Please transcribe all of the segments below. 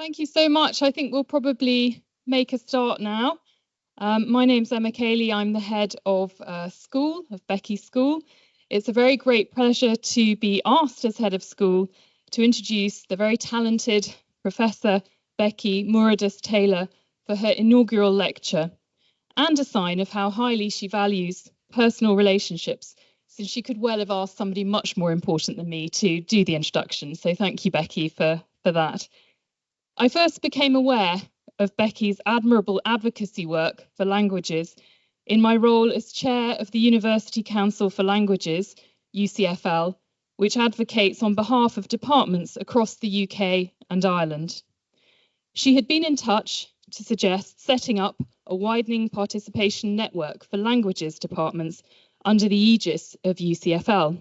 Thank you so much. I think we'll probably make a start now. My name's Emma Cayley. I'm the head of school, of Becky's school. It's a very great pleasure to be asked as head of school to introduce the very talented Professor Becky Muradás-Taylor for her inaugural lecture, and a sign of how highly she values personal relationships, since she could well have asked somebody much more important than me to do the introduction. So thank you, Becky, for that. I first became aware of Becky's admirable advocacy work for languages in my role as chair of the University Council for Languages, UCFL, which advocates on behalf of departments across the UK and Ireland. She had been in touch to suggest setting up a widening participation network for languages departments under the aegis of UCFL.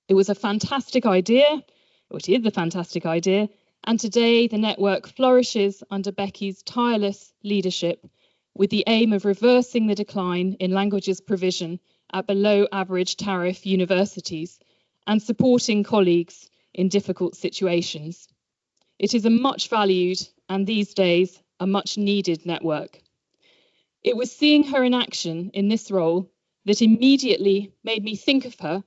It was a fantastic idea, or it is a fantastic idea, and today the network flourishes under Becky's tireless leadership with the aim of reversing the decline in languages provision at below average tariff universities and supporting colleagues in difficult situations. It is a much valued and these days a much needed network. It was seeing her in action in this role that immediately made me think of her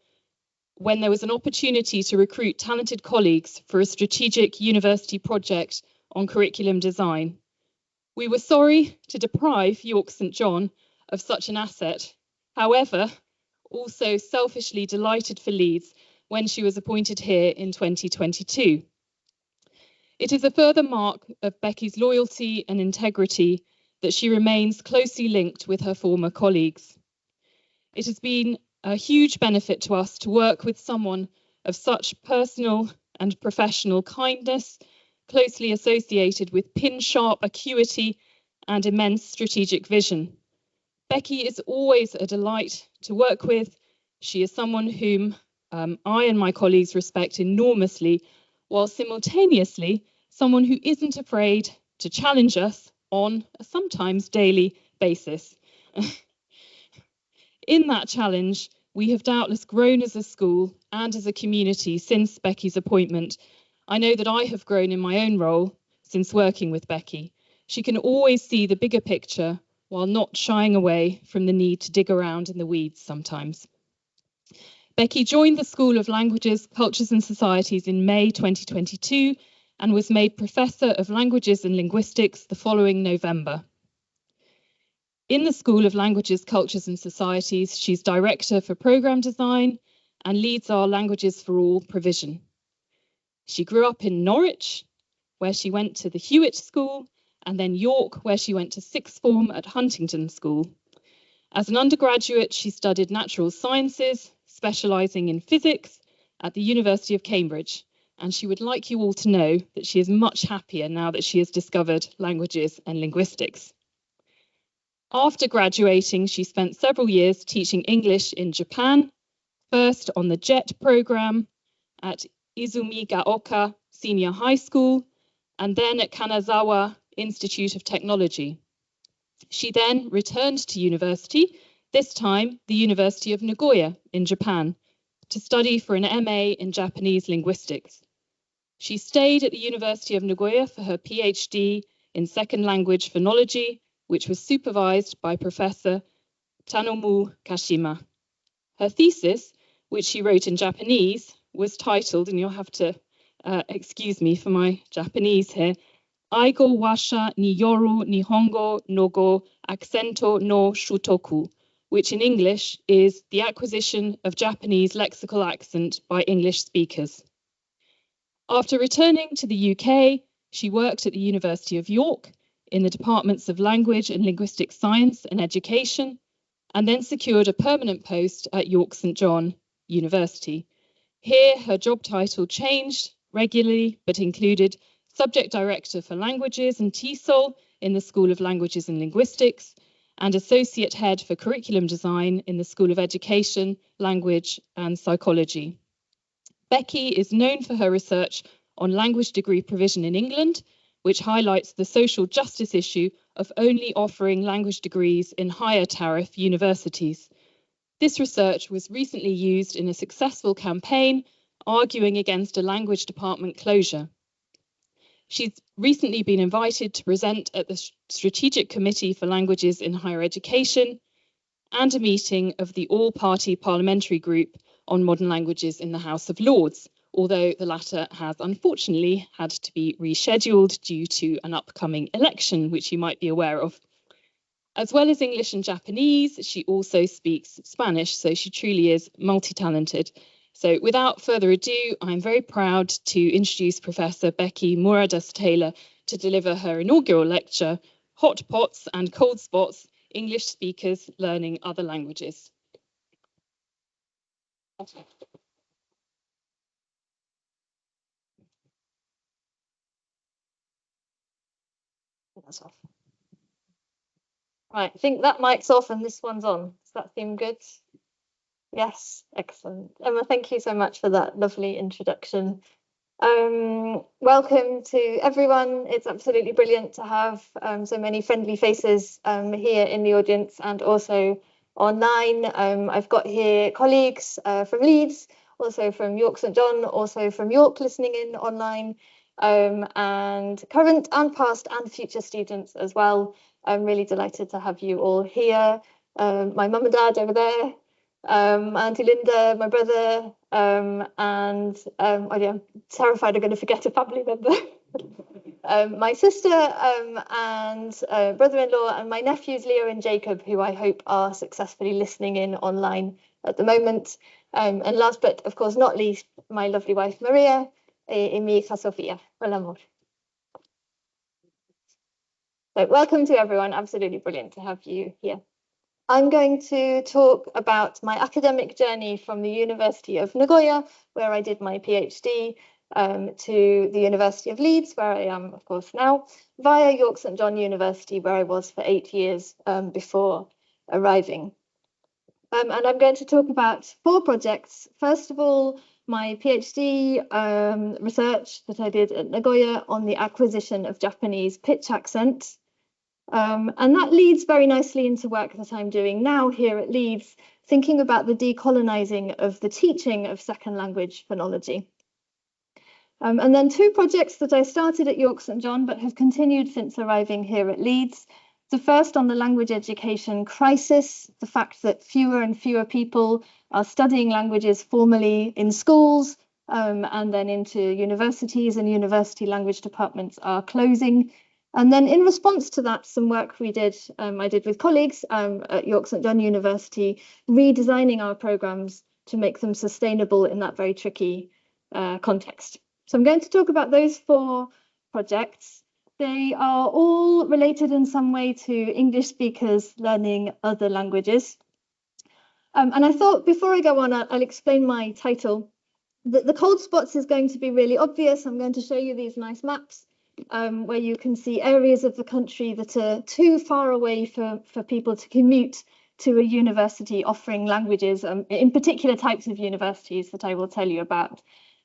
when there was an opportunity to recruit talented colleagues for a strategic university project on curriculum design. We were sorry to deprive York St John of such an asset, however, also selfishly delighted for Leeds when she was appointed here in 2022. It is a further mark of Becky's loyalty and integrity that she remains closely linked with her former colleagues. It has been a huge benefit to us to work with someone of such personal and professional kindness, closely associated with pin-sharp acuity and immense strategic vision. Becky is always a delight to work with. She is someone whom I and my colleagues respect enormously, while simultaneously someone who isn't afraid to challenge us on a sometimes daily basis. In that challenge, we have doubtless grown as a school and as a community since Becky's appointment. I know that I have grown in my own role since working with Becky. She can always see the bigger picture while not shying away from the need to dig around in the weeds sometimes. Becky joined the School of Languages, Cultures and Societies in May 2022 and was made Professor of Languages and Linguistics the following November. In the School of Languages, Cultures and Societies, she's Director for Programme Design and leads our Languages for All provision. She grew up in Norwich, where she went to the Hewitt School, and then York, where she went to sixth form at Huntingdon School. As an undergraduate, she studied natural sciences, specialising in physics at the University of Cambridge, and she would like you all to know that she is much happier now that she has discovered languages and linguistics. After graduating, she spent several years teaching English in Japan, first on the JET programme at Izumigaoka Senior High School, and then at Kanazawa Institute of Technology. She then returned to university, this time the University of Nagoya in Japan, to study for an MA in Japanese linguistics. She stayed at the University of Nagoya for her PhD in second language phonology, which was supervised by Professor Tanomu Kashima. Her thesis, which she wrote in Japanese, was titled, and you'll have to excuse me for my Japanese here, Aigo washa ni yoru nihongo no go accento no shutoku, which in English is the acquisition of Japanese lexical accent by English speakers. After returning to the UK, she worked at the University of York in the departments of Language and Linguistic Science and Education, and then secured a permanent post at York St John University. Here, her job title changed regularly, but included Subject Director for Languages and TESOL in the School of Languages and Linguistics, and Associate Head for Curriculum Design in the School of Education, Language and Psychology. Becky is known for her research on language degree provision in England, which highlights the social justice issue of only offering language degrees in higher tariff universities. This research was recently used in a successful campaign arguing against a language department closure. She's recently been invited to present at the Strategic Committee for Languages in Higher Education and a meeting of the all-party parliamentary group on modern languages in the House of Lords, although the latter has unfortunately had to be rescheduled due to an upcoming election, which you might be aware of. As well as English and Japanese, she also speaks Spanish, so she truly is multi-talented. So without further ado, I'm very proud to introduce Professor Becky Muradás-Taylor to deliver her inaugural lecture, Hotpots and Cold Spots, English Speakers Learning Other Languages. That's off. Right, I think that mic's off and this one's on. Does that seem good? Yes, excellent. Emma, thank you so much for that lovely introduction. Welcome to everyone. It's absolutely brilliant to have so many friendly faces here in the audience and also online. I've got here colleagues from Leeds, also from York St John, also from York listening in online, and current and past and future students as well. I'm really delighted to have you all here. My mum and dad over there, Auntie Linda, my brother, and oh yeah, I'm terrified I'm going to forget a family member. My sister and brother-in-law and my nephews Leo and Jacob, who I hope are successfully listening in online at the moment. And last but of course not least, my lovely wife Maria y mi hija Sofia. Hola, amor. So welcome to everyone. Absolutely brilliant to have you here. I'm going to talk about my academic journey from the University of Nagoya, where I did my PhD, to the University of Leeds, where I am, of course, now, via York St John University, where I was for 8 years before arriving. And I'm going to talk about 4 projects. First of all, my PhD research that I did at Nagoya on the acquisition of Japanese pitch accent. And that leads very nicely into work that I'm doing now here at Leeds, thinking about the decolonizing of the teaching of second language phonology. And then 2 projects that I started at York St John but have continued since arriving here at Leeds. The first on the language education crisis, the fact that fewer and fewer people are studying languages formally in schools and then into universities, and university language departments are closing. And then in response to that, some work I did with colleagues at York St John University, redesigning our programs to make them sustainable in that very tricky context. So I'm going to talk about those 4 projects. They are all related in some way to English speakers learning other languages. And I thought before I go on, I'll explain my title. The cold spots is going to be really obvious. I'm going to show you these nice maps where you can see areas of the country that are too far away for people to commute to a university offering languages, in particular types of universities that I will tell you about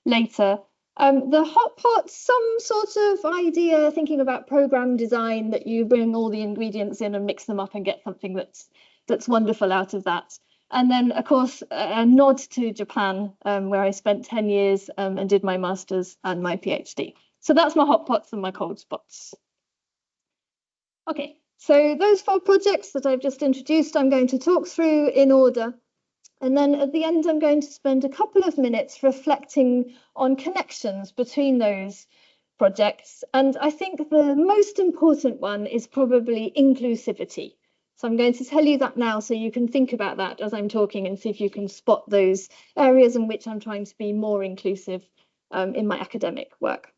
later. The Hotpots, some sort of idea, thinking about program design, that you bring all the ingredients in and mix them up and get something that's wonderful out of that. And then, of course, a nod to Japan, where I spent 10 years and did my master's and my PhD. So that's my Hotpots and my cold spots. Okay, so those 4 projects that I've just introduced, I'm going to talk through in order. And then at the end, I'm going to spend a couple of minutes reflecting on connections between those projects. And I think the most important one is probably inclusivity. So I'm going to tell you that now so you can think about that as I'm talking and see if you can spot those areas in which I'm trying to be more inclusive in my academic work.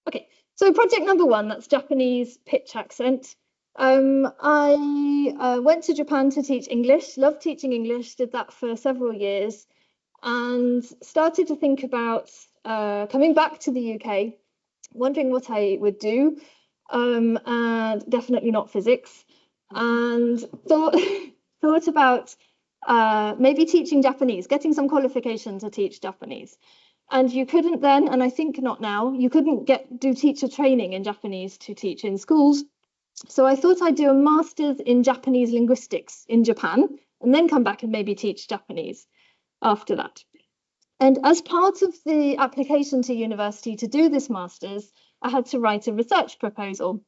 Okay, so project number 1, that's Japanese pitch accent. I went to Japan to teach English, loved teaching English, did that for several years, and started to think about coming back to the UK, wondering what I would do, and definitely not physics, and thought about maybe teaching Japanese, getting some qualification to teach Japanese. And you couldn't then, and I think not now, you couldn't do teacher training in Japanese to teach in schools. So I thought I'd do a master's in Japanese linguistics in Japan and then come back and maybe teach Japanese after that. And as part of the application to university to do this master's, I had to write a research proposal.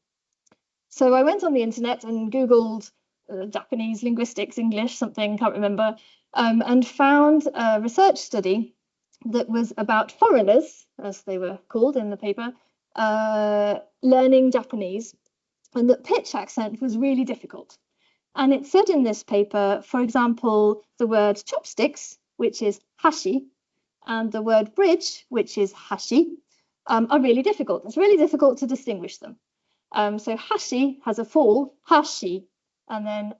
So I went on the internet and Googled Japanese, linguistics, English, something, can't remember, and found a research study that was about foreigners, as they were called in the paper, learning Japanese, and that pitch accent was really difficult. And it said in this paper, for example, the word chopsticks, which is hashi, and the word bridge, which is hashi, are really difficult. It's really difficult to distinguish them. So hashi has a fall, hashi, and then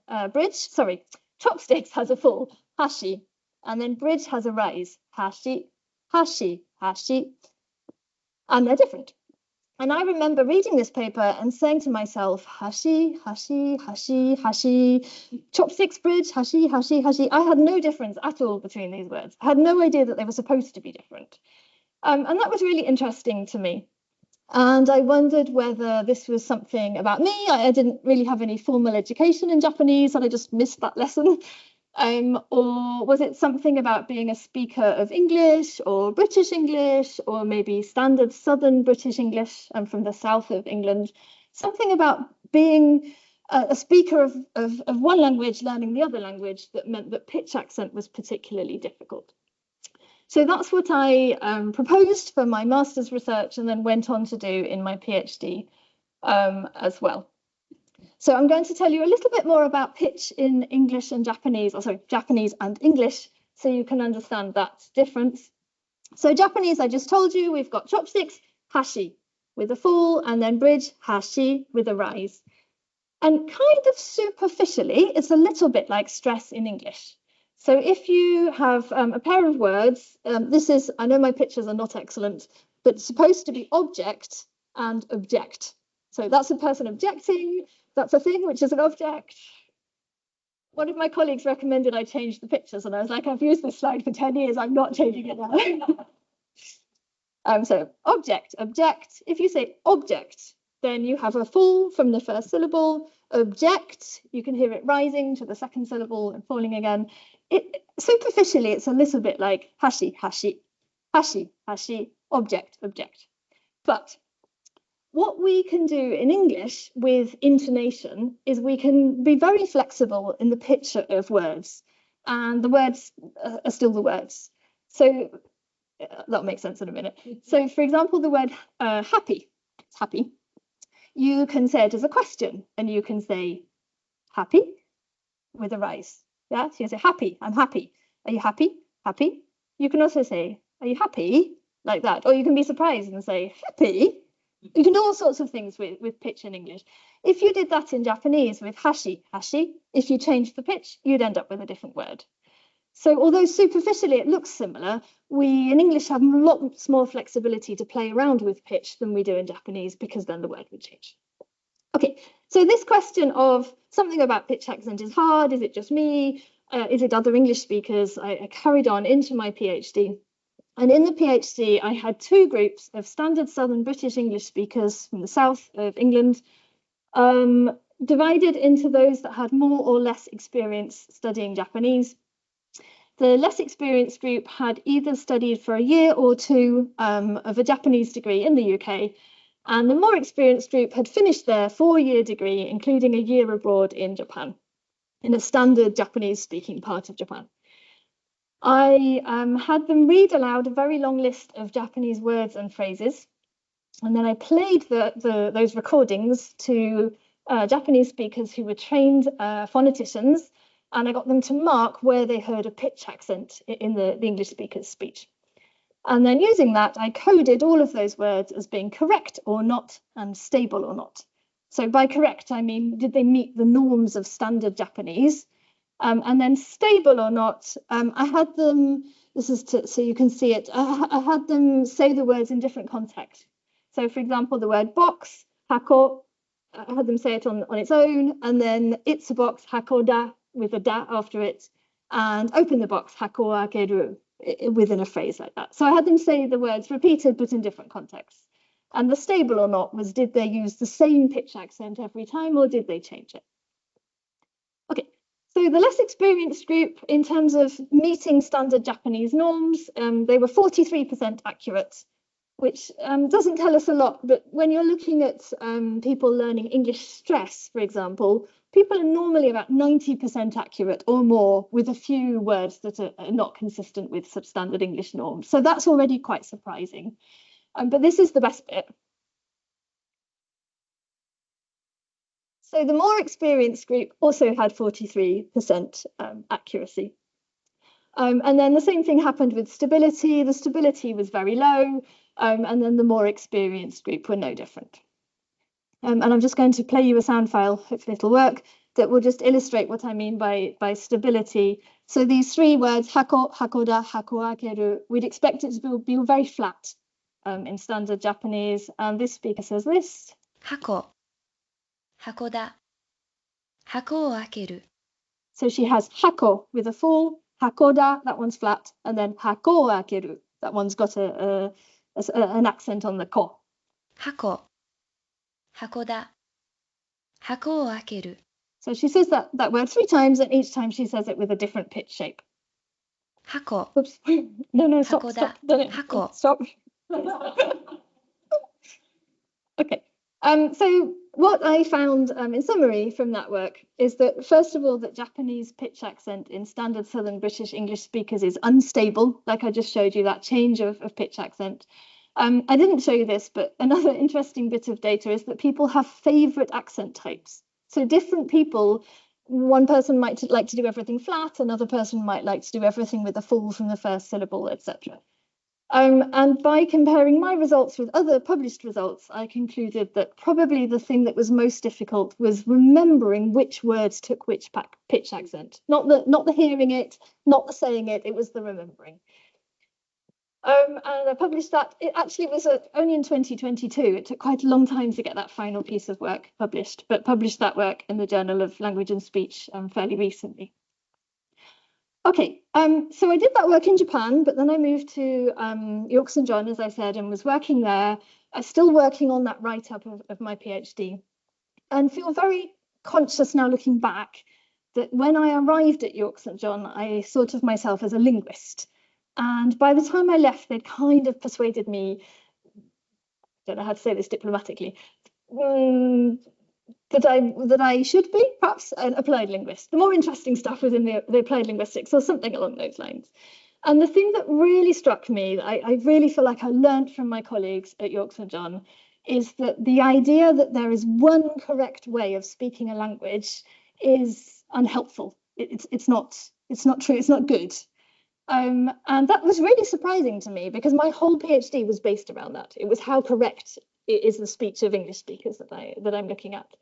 chopsticks has a fall, hashi, and then bridge has a rise, hashi, hashi, hashi, and they're different. And I remember reading this paper and saying to myself, hashi, hashi, hashi, hashi, chopsticks, bridge, hashi, hashi, hashi. I had no difference at all between these words. I had no idea that they were supposed to be different. And that was really interesting to me. And I wondered whether this was something about me. I didn't really have any formal education in Japanese, and I just missed that lesson. Or was it something about being a speaker of English or British English, or maybe standard Southern British English? I'm from the south of England. Something about being a speaker of one language, learning the other language, that meant that pitch accent was particularly difficult. So that's what I proposed for my master's research and then went on to do in my PhD as well. So I'm going to tell you a little bit more about pitch in English and Japanese, or sorry, Japanese and English, so you can understand that difference. So Japanese, I just told you, we've got chopsticks, hashi, with a fall, and then bridge, hashi, with a rise. And kind of superficially, it's a little bit like stress in English. So if you have a pair of words, this is, I know my pictures are not excellent, but it's supposed to be object and object. So that's a person objecting, that's a thing which is an object. One of my colleagues recommended I change the pictures, and I was like, I've used this slide for 10 years, I'm not changing it now. So object, object. If you say object, then you have a fall from the first syllable. Object, you can hear it rising to the second syllable and falling again. Superficially, it's a little bit like hashi, hashi, hashi, hashi, object, object. But what we can do in English with intonation is we can be very flexible in the pitch of words, and the words are still the words. So that'll make sense in a minute. So for example, the word happy, it's happy. You can say it as a question, and you can say happy with a rise. Yeah, so you say happy, I'm happy. Are you happy? Happy. You can also say, are you happy? Like that. Or you can be surprised and say happy. You can do all sorts of things with pitch in English. If you did that in Japanese with hashi, hashi, if you changed the pitch, you'd end up with a different word. So although superficially it looks similar, we in English have lots more flexibility to play around with pitch than we do in Japanese, because then the word would change. Okay, so this question of something about pitch accent is hard. Is it just me? Is it other English speakers? I carried on into my PhD. And in the PhD, I had two groups of standard Southern British English speakers from the south of England, divided into those that had more or less experience studying Japanese. The less experienced group had either studied for a year or two of a Japanese degree in the UK, and the more experienced group had finished their 4-year degree, including a year abroad in Japan, in a standard Japanese-speaking part of Japan. I had them read aloud a very long list of Japanese words and phrases, and then I played those recordings to Japanese speakers who were trained phoneticians, and I got them to mark where they heard a pitch accent in the English speaker's speech. And then using that, I coded all of those words as being correct or not and stable or not. So by correct, I mean, did they meet the norms of standard Japanese? And then stable or not, I had them, this is so you can see it, I had them say the words in different contexts. So for example, the word box, hako, I had them say it on its own, and then it's a box, hakoda, with a da after it, and open the box, hako akeru, within a phrase like that. So I had them say the words repeated, but in different contexts. And the stable or not was, did they use the same pitch accent every time, or did they change it? Okay, So the less experienced group, in terms of meeting standard Japanese norms, they were 43% accurate, which doesn't tell us a lot. But when you're looking at people learning English stress, for example, people are normally about 90% accurate or more, with a few words that are not consistent with substandard English norms. So that's already quite surprising. But this is the best bit. So the more experienced group also had 43% accuracy. And then the same thing happened with stability. The stability was very low, and then the more experienced group were no different. And I'm just going to play you a sound file, hopefully it'll work, that will just illustrate what I mean by stability. So these three words, hako, hakoda, hakoakeru, we'd expect it to be very flat in standard Japanese. And this speaker says this. 箱、箱だ、箱を開ける。 So she has hako with a full, hakoda, that one's flat, and then hako o akeru, that one's got an accent on the ko. 箱、箱だ、箱を開ける。 So she says that word 3 times, and each time she says it with a different pitch shape. 箱、 Oops. No, stop, Hakoda. stop. Done it. Hako. Stop. Okay. So what I found in summary from that work is that, first of all, that Japanese pitch accent in standard Southern British English speakers is unstable, like I just showed you, that change of pitch accent. I didn't show you this, but another interesting bit of data is that people have favourite accent types. So different people, one person might like to do everything flat, another person might like to do everything with a full from the first syllable, etc. And by comparing my results with other published results, I concluded that probably the thing that was most difficult was remembering which words took which pitch accent. Not the hearing it, not the saying it, it was the remembering. And I published that. It actually was only in 2022. It took quite a long time to get that final piece of work published, but published that work in the Journal of Language and Speech fairly recently. Okay, so I did that work in Japan, but then I moved to Wicaksono, as I said, and was working there. I'm still working on that write-up of my PhD, and feel very conscious now looking back that when I arrived at Wicaksono, I thought of myself as a linguist. And by the time I left, they'd kind of persuaded me, I don't know how to say this diplomatically, that I should be perhaps an applied linguist. The more interesting stuff was in the applied linguistics or something along those lines. And the thing that really struck me, I really feel like I learned from my colleagues at Wicaksono, is that the idea that there is one correct way of speaking a language is unhelpful. It's not true, it's not good. And that was really surprising to me because my whole PhD was based around that. It was how correct is the speech of English speakers that I'm looking at.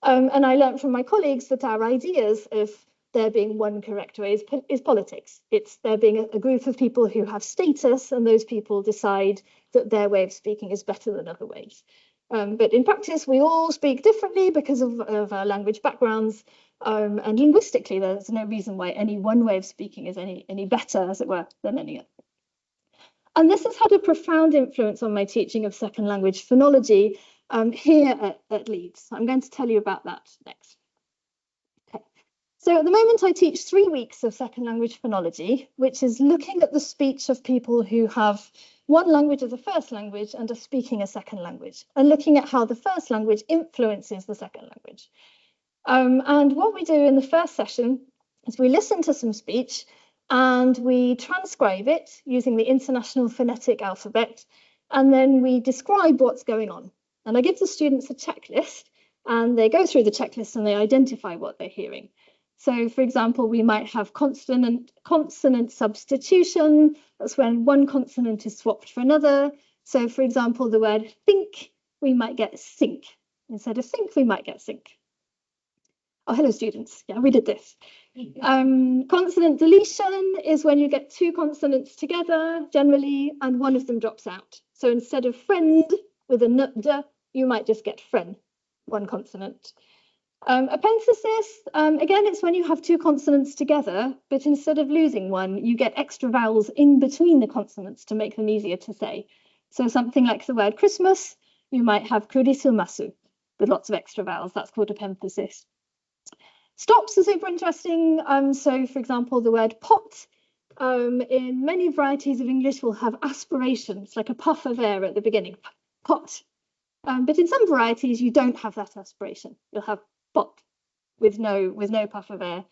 And I learned from my colleagues that our ideas of there being one correct way is politics. It's there being a group of people who have status, and those people decide that their way of speaking is better than other ways. But in practice, we all speak differently because of our language backgrounds. And linguistically, there's no reason why any one way of speaking is any better, as it were, than any other. And this has had a profound influence on my teaching of second language phonology here at Leeds. I'm going to tell you about that next. Okay. So at the moment, I teach 3 weeks of second language phonology, which is looking at the speech of people who have one language as a first language and are speaking a second language, and looking at how the first language influences the second language. And what we do in the first session is we listen to some speech and we transcribe it using the International Phonetic Alphabet, and then we describe what's going on. And I give the students a checklist, and they go through the checklist and they identify what they're hearing. So, for example, we might have consonant substitution. That's when one consonant is swapped for another. So, for example, the word think, we might get sink. Instead of think, we might get sink. Oh, hello, students. Yeah, we did this. Consonant deletion is when you get 2 consonants together, generally, and one of them drops out. So instead of friend with a n, d, you might just get fren, one consonant. Epenthesis, again, it's when you have 2 consonants together, but instead of losing one, you get extra vowels in between the consonants to make them easier to say. So something like the word Christmas, you might have kurisumasu with lots of extra vowels. That's called epenthesis. Stops are super interesting. So, for example, the word pot in many varieties of English will have aspirations, like a puff of air at the beginning, pot. But in some varieties, you don't have that aspiration. You'll have pot with no puff of air.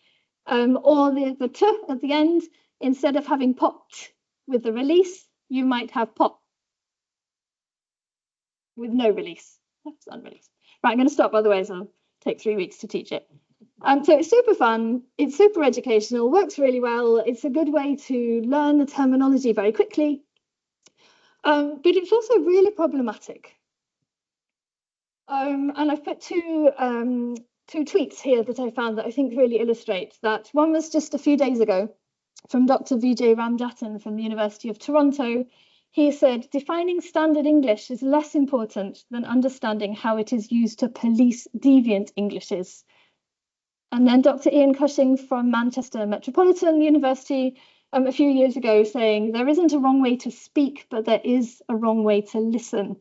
Or the t at the end, instead of having pot with the release, you might have pot with no release. That's unreleased. Right, I'm going to stop, otherwise I'll take 3 weeks to teach it. So it's super fun, it's super educational, works really well. It's a good way to learn the terminology very quickly. But it's also really problematic. And I've put two tweets here that I found that I think really illustrate that. One was just a few days ago from Dr. Vijay Ramjatan from the University of Toronto. He said, defining standard English is less important than understanding how it is used to police deviant Englishes. And then Dr. Ian Cushing from Manchester Metropolitan University a few years ago saying, there isn't a wrong way to speak, but there is a wrong way to listen.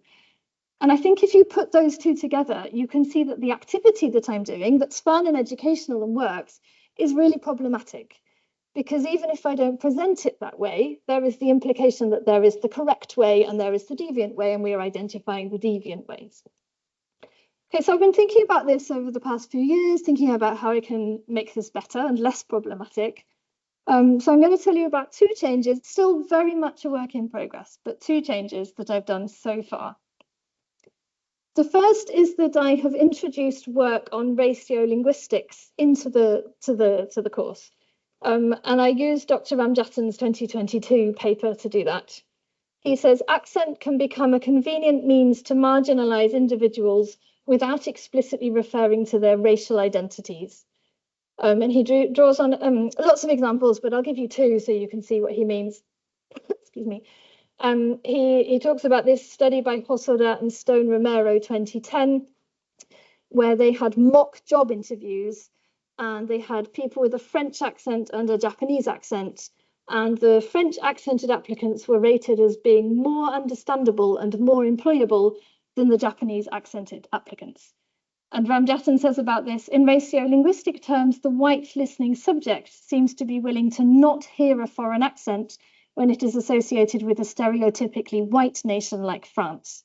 And I think if you put those two together, you can see that the activity that I'm doing, that's fun and educational and works, is really problematic. Because even if I don't present it that way, there is the implication that there is the correct way and there is the deviant way, and we are identifying the deviant ways. Okay, so I've been thinking about this over the past few years, thinking about how I can make this better and less problematic. So I'm going to tell you about 2 changes, still very much a work in progress, but 2 changes that I've done so far. The first is that I have introduced work on ratiolinguistics into the course. And I used Dr. Ramjatan's 2022 paper to do that. He says, accent can become a convenient means to marginalize individuals without explicitly referring to their racial identities. And he draws on lots of examples, but I'll give you 2 so you can see what he means. Excuse me. He talks about this study by Hosoda and Stone Romero 2010, where they had mock job interviews and they had people with a French accent and a Japanese accent. And the French accented applicants were rated as being more understandable and more employable than the Japanese accented applicants. And Ramjatan says about this, in ratiolinguistic terms, the white listening subject seems to be willing to not hear a foreign accent when it is associated with a stereotypically white nation like France.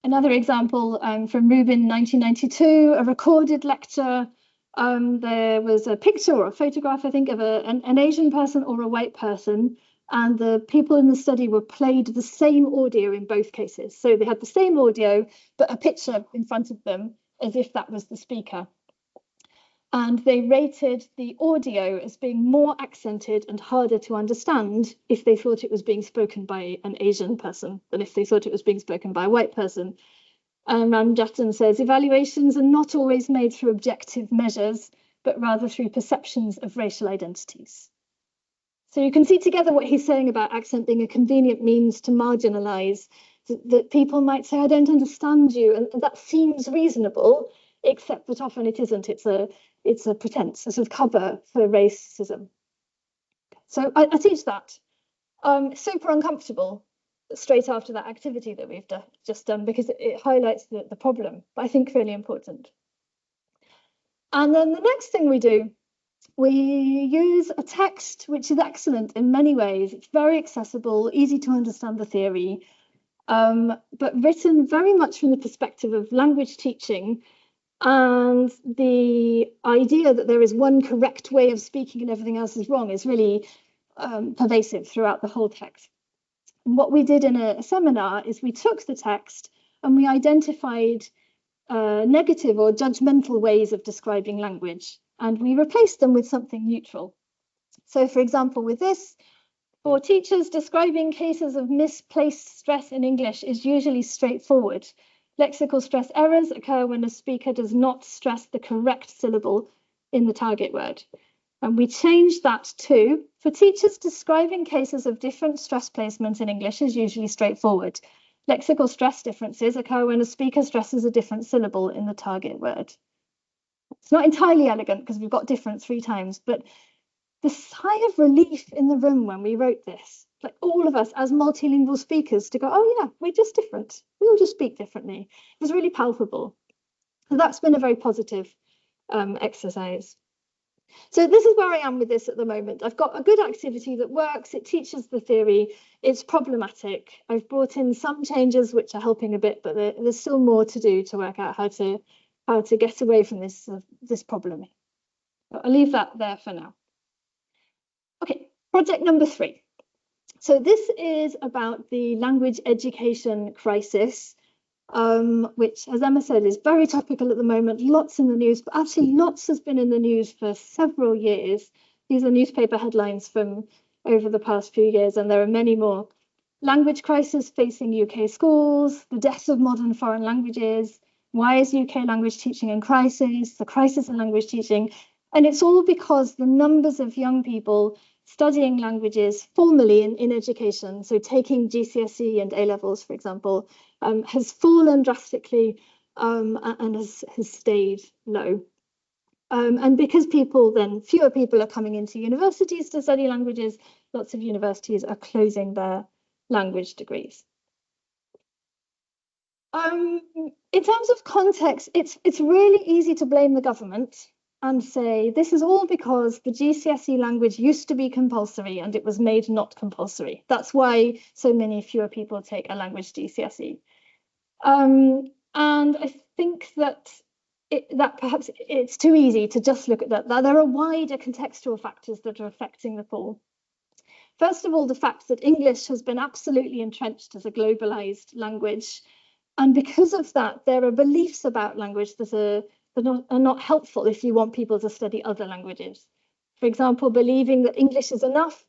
Another example from Rubin, 1992, a recorded lecture. There was a picture or a photograph, I think, of an Asian person or a white person, and the people in the study were played the same audio in both cases. So they had the same audio, but a picture in front of them as if that was the speaker. And they rated the audio as being more accented and harder to understand if they thought it was being spoken by an Asian person than if they thought it was being spoken by a white person. Ramjatan says, evaluations are not always made through objective measures, but rather through perceptions of racial identities. So you can see together what he's saying about accent being a convenient means to marginalize, that people might say, I don't understand you, and that seems reasonable, except that often it isn't. It's a pretense, a sort of cover for racism. So I teach that. Super uncomfortable straight after that activity that we've just done, because it highlights the problem, but I think really important. And then the next thing we do, we use a text which is excellent in many ways. It's very accessible, easy to understand the theory, but written very much from the perspective of language teaching and the idea that there is one correct way of speaking and everything else is wrong is really pervasive throughout the whole text. And what we did in a seminar is we took the text and we identified negative or judgmental ways of describing language, and we replaced them with something neutral. So, for example, with this, for teachers, describing cases of misplaced stress in English is usually straightforward. Lexical stress errors occur when a speaker does not stress the correct syllable in the target word. And we changed that to, for teachers, describing cases of different stress placements in English is usually straightforward. Lexical stress differences occur when a speaker stresses a different syllable in the target word. It's not entirely elegant because we've got different 3 times, but the sigh of relief in the room when we wrote this, like all of us as multilingual speakers, to go, oh yeah, we're just different. We all just speak differently. It was really palpable. So that's been a very positive exercise. So this is where I am with this at the moment. I've got a good activity that works. It teaches the theory. It's problematic. I've brought in some changes which are helping a bit, but there's still more to do to work out how to get away from this problem. I'll leave that there for now. Okay, project number 3. So this is about the language education crisis, which, as Emma said, is very topical at the moment, lots in the news, but actually lots has been in the news for several years. These are newspaper headlines from over the past few years, and there are many more. Language crisis facing UK schools, the death of modern foreign languages, why is UK language teaching in crisis, the crisis in language teaching, and it's all because the numbers of young people studying languages formally in education, so taking GCSE and A-levels, for example, has fallen drastically and has stayed low. And because fewer people are coming into universities to study languages, lots of universities are closing their language degrees. In terms of context, it's really easy to blame the government and say this is all because the GCSE language used to be compulsory and it was made not compulsory. That's why so many fewer people take a language GCSE. And I think that perhaps it's too easy to just look at that. There are wider contextual factors that are affecting the fall. First of all, the fact that English has been absolutely entrenched as a globalized language. And because of that, there are beliefs about language that are not helpful if you want people to study other languages. For example, believing that English is enough,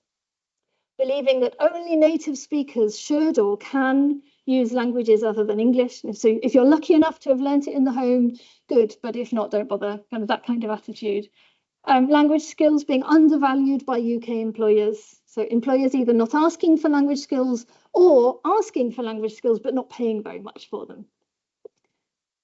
believing that only native speakers should or can use languages other than English. So if you're lucky enough to have learnt it in the home, good, but if not, don't bother, kind of that kind of attitude. Language skills being undervalued by UK employers. So employers either not asking for language skills or asking for language skills, but not paying very much for them.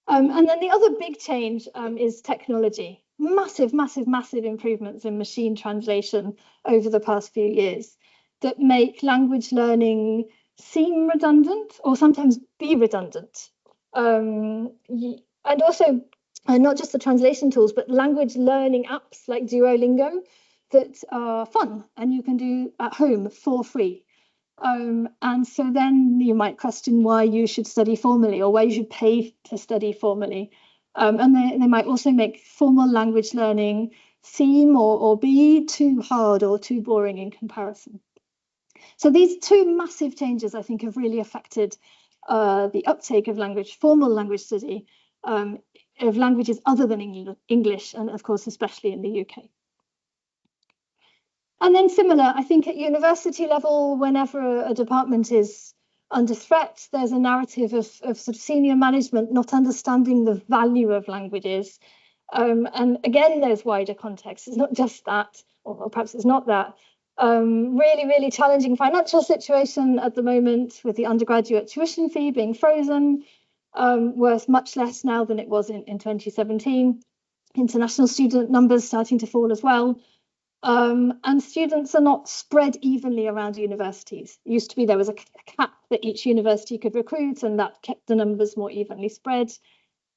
And then the other big change is technology. Massive, massive, massive improvements in machine translation over the past few years that make language learning seem redundant or sometimes be redundant. And also, not just the translation tools, but language learning apps like Duolingo that are fun and you can do at home for free. And so then you might question why you should study formally or why you should pay to study formally. And they might also make formal language learning seem or be too hard or too boring in comparison. So these two massive changes, I think, have really affected the uptake of formal language study of languages other than English, and of course, especially in the UK. And then similar, I think at university level, whenever a department is under threat, there's a narrative of sort of senior management not understanding the value of languages. And again, there's wider context. It's not just that, or perhaps it's not that. Really, really challenging financial situation at the moment with the undergraduate tuition fee being frozen, worth much less now than it was in 2017. International student numbers starting to fall as well. And students are not spread evenly around universities. It used to be there was a cap that each university could recruit, and that kept the numbers more evenly spread.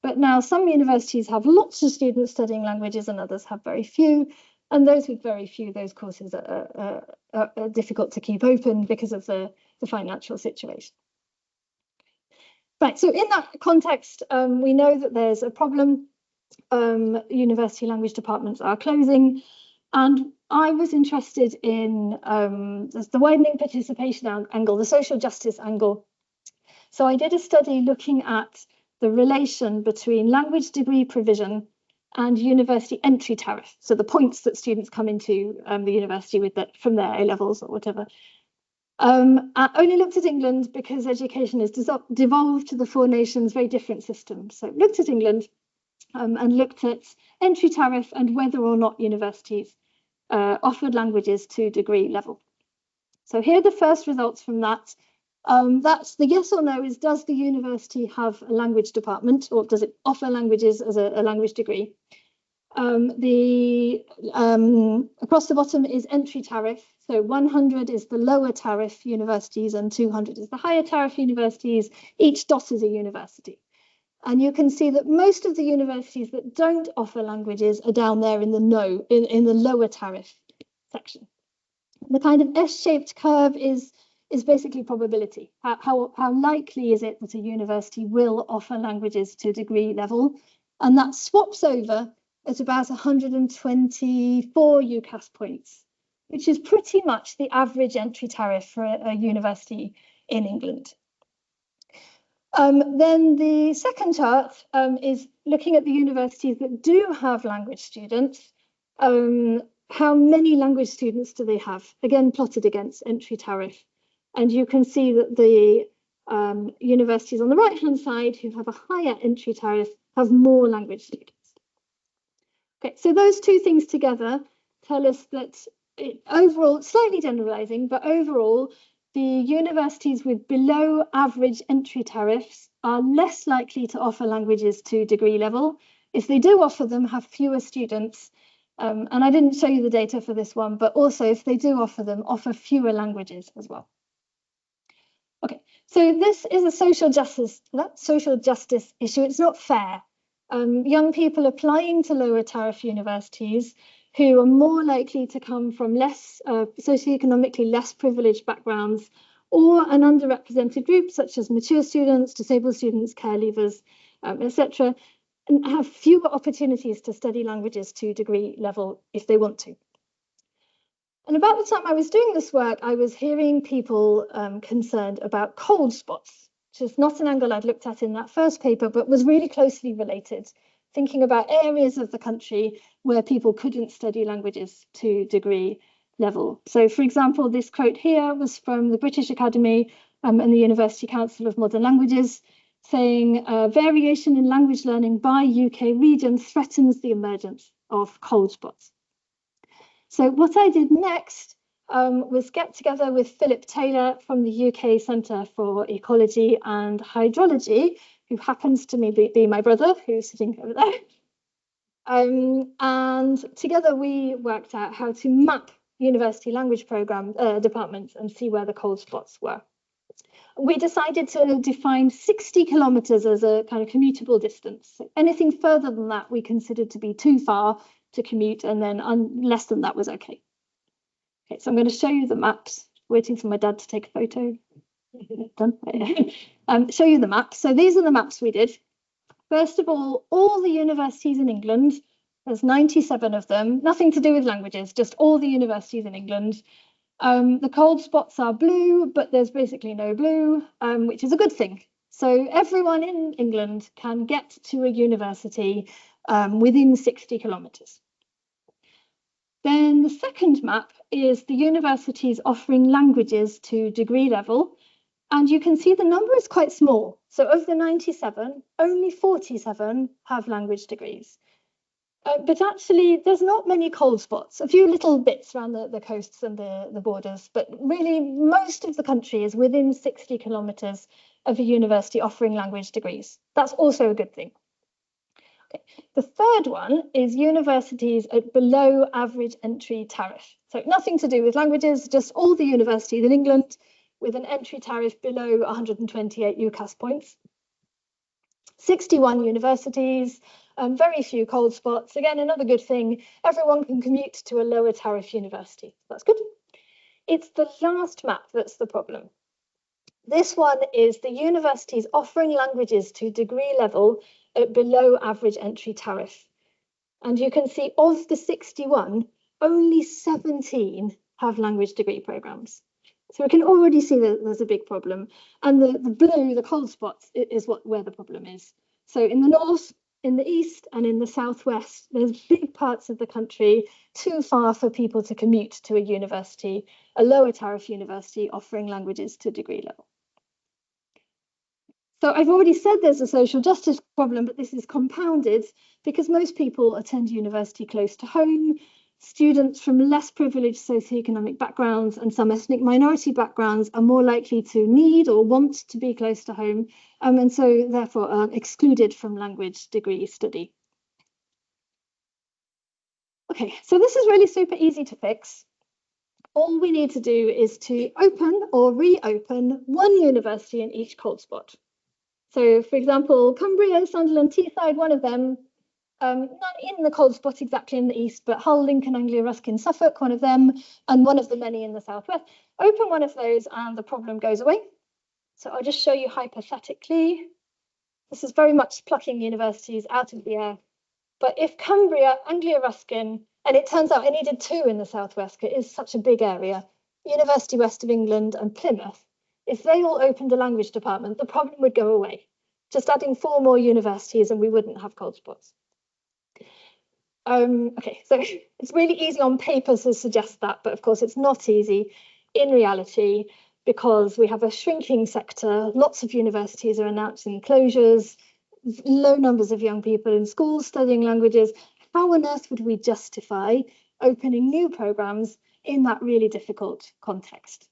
But now some universities have lots of students studying languages and others have very few. And those with very few, those courses are difficult to keep open because of the financial situation. Right, so in that context, we know that there's a problem. University language departments are closing. And I was interested in the widening participation angle, the social justice angle. So I did a study looking at the relation between language degree provision and university entry tariff. So the points that students come into the university with from their A-levels or whatever. I only looked at England because education is devolved to the four nations, very different systems. So looked at England and looked at entry tariff and whether or not universities offered languages to degree level. So here are the first results from that. That's the yes or no is, does the university have a language department or does it offer languages as a language degree? Across the bottom is entry tariff. So 100 is the lower tariff universities and 200 is the higher tariff universities. Each dot is a university. And you can see that most of the universities that don't offer languages are down there in the in the lower tariff section. The kind of S-shaped curve is basically probability. How likely is it that a university will offer languages to degree level? And that swaps over at about 124 UCAS points, which is pretty much the average entry tariff for a university in England. Then the second chart is looking at the universities that do have language students. How many language students do they have? Again, plotted against entry tariff. And you can see that the universities on the right-hand side who have a higher entry tariff have more language students. Okay, so those two things together tell us that overall, slightly generalizing, but overall, the universities with below average entry tariffs are less likely to offer languages to degree level. If they do offer them, have fewer students. And I didn't show you the data for this one, but also if they do offer them, offer fewer languages as well. Okay, so this is a social justice issue. It's not fair. Young people applying to lower tariff universities who are more likely to come from less socioeconomically less privileged backgrounds or an underrepresented group such as mature students, disabled students, care leavers, etc., and have fewer opportunities to study languages to degree level if they want to. And about the time I was doing this work, I was hearing people concerned about cold spots, which is not an angle I'd looked at in that first paper, but was really closely related, thinking about areas of the country where people couldn't study languages to degree level. So, for example, this quote here was from the British Academy and the University Council of Modern Languages, saying variation in language learning by UK region threatens the emergence of cold spots. So what I did next was get together with Philip Taylor from the UK Centre for Ecology and Hydrology, who happens to be my brother, who's sitting over there. And together we worked out how to map university language program departments and see where the cold spots were. We decided to define 60 kilometres as a kind of commutable distance. So anything further than that we considered to be too far to commute, and then less than that was okay. Okay, so I'm going to show you the maps. Waiting for my dad to take a photo. Done. Show you the maps. So these are the maps we did. First of all the universities in England, there's 97 of them, nothing to do with languages, just all the universities in England. The cold spots are blue, but there's basically no blue, which is a good thing. So everyone in England can get to a university within 60 kilometres. Then the second map is the universities offering languages to degree level. And you can see the number is quite small. So of the 97, only 47 have language degrees. But actually, there's not many cold spots, a few little bits around the coasts and the borders. But really, most of the country is within 60 kilometres of a university offering language degrees. That's also a good thing. Okay. The third one is universities at below average entry tariff. So nothing to do with languages, just all the universities in England with an entry tariff below 128 UCAS points. 61 universities, very few cold spots. Again, another good thing, everyone can commute to a lower tariff university. That's good. It's the last map that's the problem. This one is the universities offering languages to degree level at below average entry tariff. And you can see of the 61, only 17 have language degree programs. So we can already see that there's a big problem. And the blue, the cold spots, is where the problem is. So in the north, in the east, and in the southwest, there's big parts of the country too far for people to commute to a university, a lower tariff university offering languages to degree level. So I've already said there's a social justice problem, but this is compounded because most people attend university close to home. Students from less privileged socioeconomic backgrounds and some ethnic minority backgrounds are more likely to need or want to be close to home, and so therefore are excluded from language degree study. Okay, so this is really super easy to fix. All we need to do is to open or reopen one university in each cold spot. So, for example, Cumbria, Sunderland, Teesside, one of them, not in the cold spot exactly in the east, but Hull, Lincoln, Anglia Ruskin, Suffolk, one of them, and one of the many in the southwest. Open one of those and the problem goes away. So I'll just show you hypothetically. This is very much plucking universities out of the air. But if Cumbria, Anglia Ruskin, and it turns out I needed 2 in the southwest, it is such a big area, University West of England and Plymouth, if they all opened a language department, the problem would go away. Just adding 4 more universities and we wouldn't have cold spots. Okay, so it's really easy on paper to suggest that, but of course it's not easy in reality because we have a shrinking sector, lots of universities are announcing closures, low numbers of young people in schools studying languages. How on earth would we justify opening new programs in that really difficult context?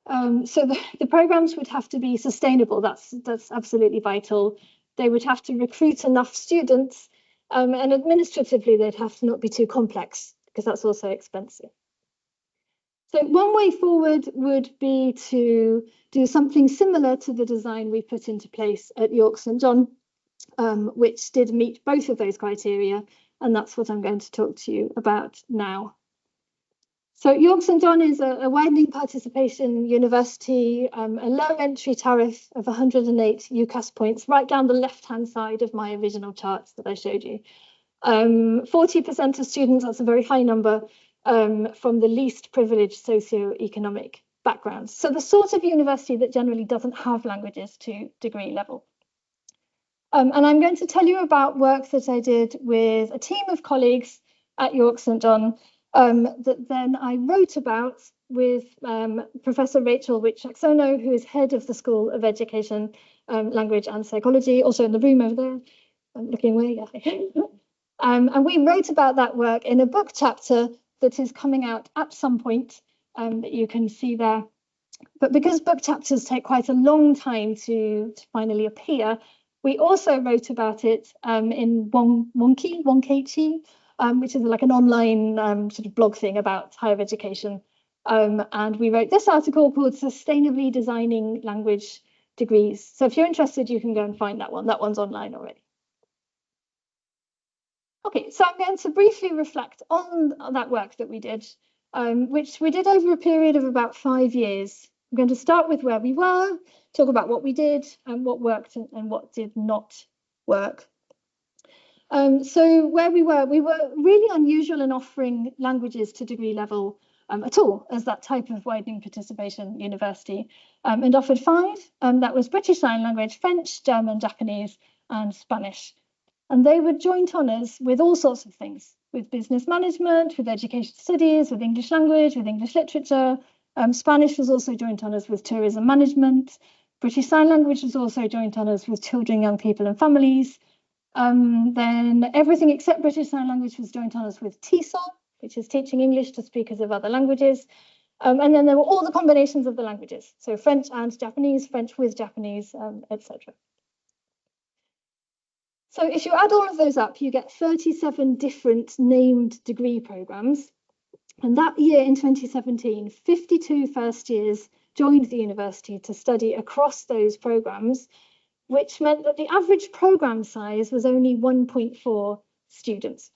So the programs would have to be sustainable. That's absolutely vital. They would have to recruit enough students, and administratively they'd have to not be too complex because that's also expensive. So one way forward would be to do something similar to the design we put into place at York St John, which did meet both of those criteria, and that's what I'm going to talk to you about now. So York St John is a widening participation university, a low entry tariff of 108 UCAS points, right down the left-hand side of my original charts that I showed you. 40% of students, that's a very high number, from the least privileged socio-economic backgrounds. So the sort of university that generally doesn't have languages to degree level. And I'm going to tell you about work that I did with a team of colleagues at York St John that then I wrote about with Professor Rachel Wicaksono, who is head of the School of Education, Language and Psychology, also in the room over there. I'm looking away. Yeah. And we wrote about that work in a book chapter that is coming out at some point that you can see there. But because book chapters take quite a long time to finally appear, we also wrote about it in Wonkechi, which is like an online sort of blog thing about higher education. And we wrote this article called Sustainably Designing Language Degrees. So if you're interested, you can go and find that one. That one's online already. Okay, so I'm going to briefly reflect on that work that we did, which we did over a period of about 5 years. I'm going to start with where we were, talk about what we did and what worked and what did not work. So where we were really unusual in offering languages to degree level at all as that type of widening participation university, and offered 5. That was British Sign Language, French, German, Japanese, and Spanish. And they were joint honours with all sorts of things, with business management, with education studies, with English language, with English literature. Spanish was also joint honours with tourism management. British Sign Language was also joint honours with children, young people and families. Then everything except British Sign Language was joint honours with TESOL, which is teaching English to speakers of other languages. And then there were all the combinations of the languages, so French and Japanese, French with Japanese, etc. So if you add all of those up, you get 37 different named degree programmes. And that year in 2017, 52 first years joined the university to study across those programmes, which meant that the average programme size was only 1.4 students.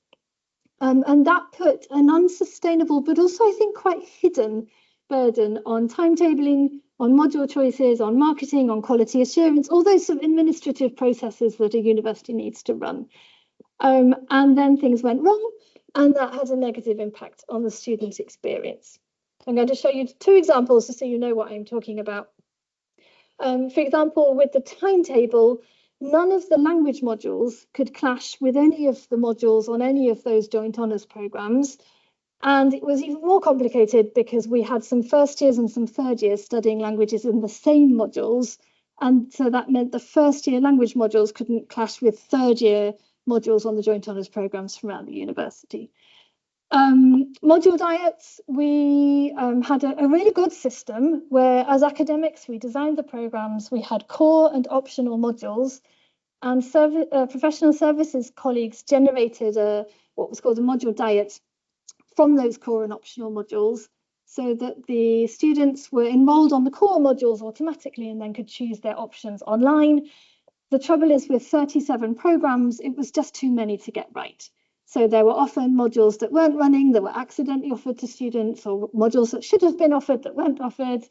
And that put an unsustainable, but also I think quite hidden burden on timetabling, on module choices, on marketing, on quality assurance, all those sort of administrative processes that a university needs to run. And then things went wrong, and that had a negative impact on the student experience. I'm going to show you 2 examples so you know what I'm talking about. For example, with the timetable, none of the language modules could clash with any of the modules on any of those joint honours programmes. And it was even more complicated because we had some first years and some third years studying languages in the same modules. And so that meant the first year language modules couldn't clash with third year modules on the joint honours programmes from around the university. Module diets, we had a really good system where as academics, we designed the programmes, we had core and optional modules, and professional services colleagues generated what was called a module diet from those core and optional modules so that the students were enrolled on the core modules automatically and then could choose their options online. The trouble is with 37 programs, it was just too many to get right. So there were often modules that weren't running, that were accidentally offered to students, or modules that should have been offered that weren't offered.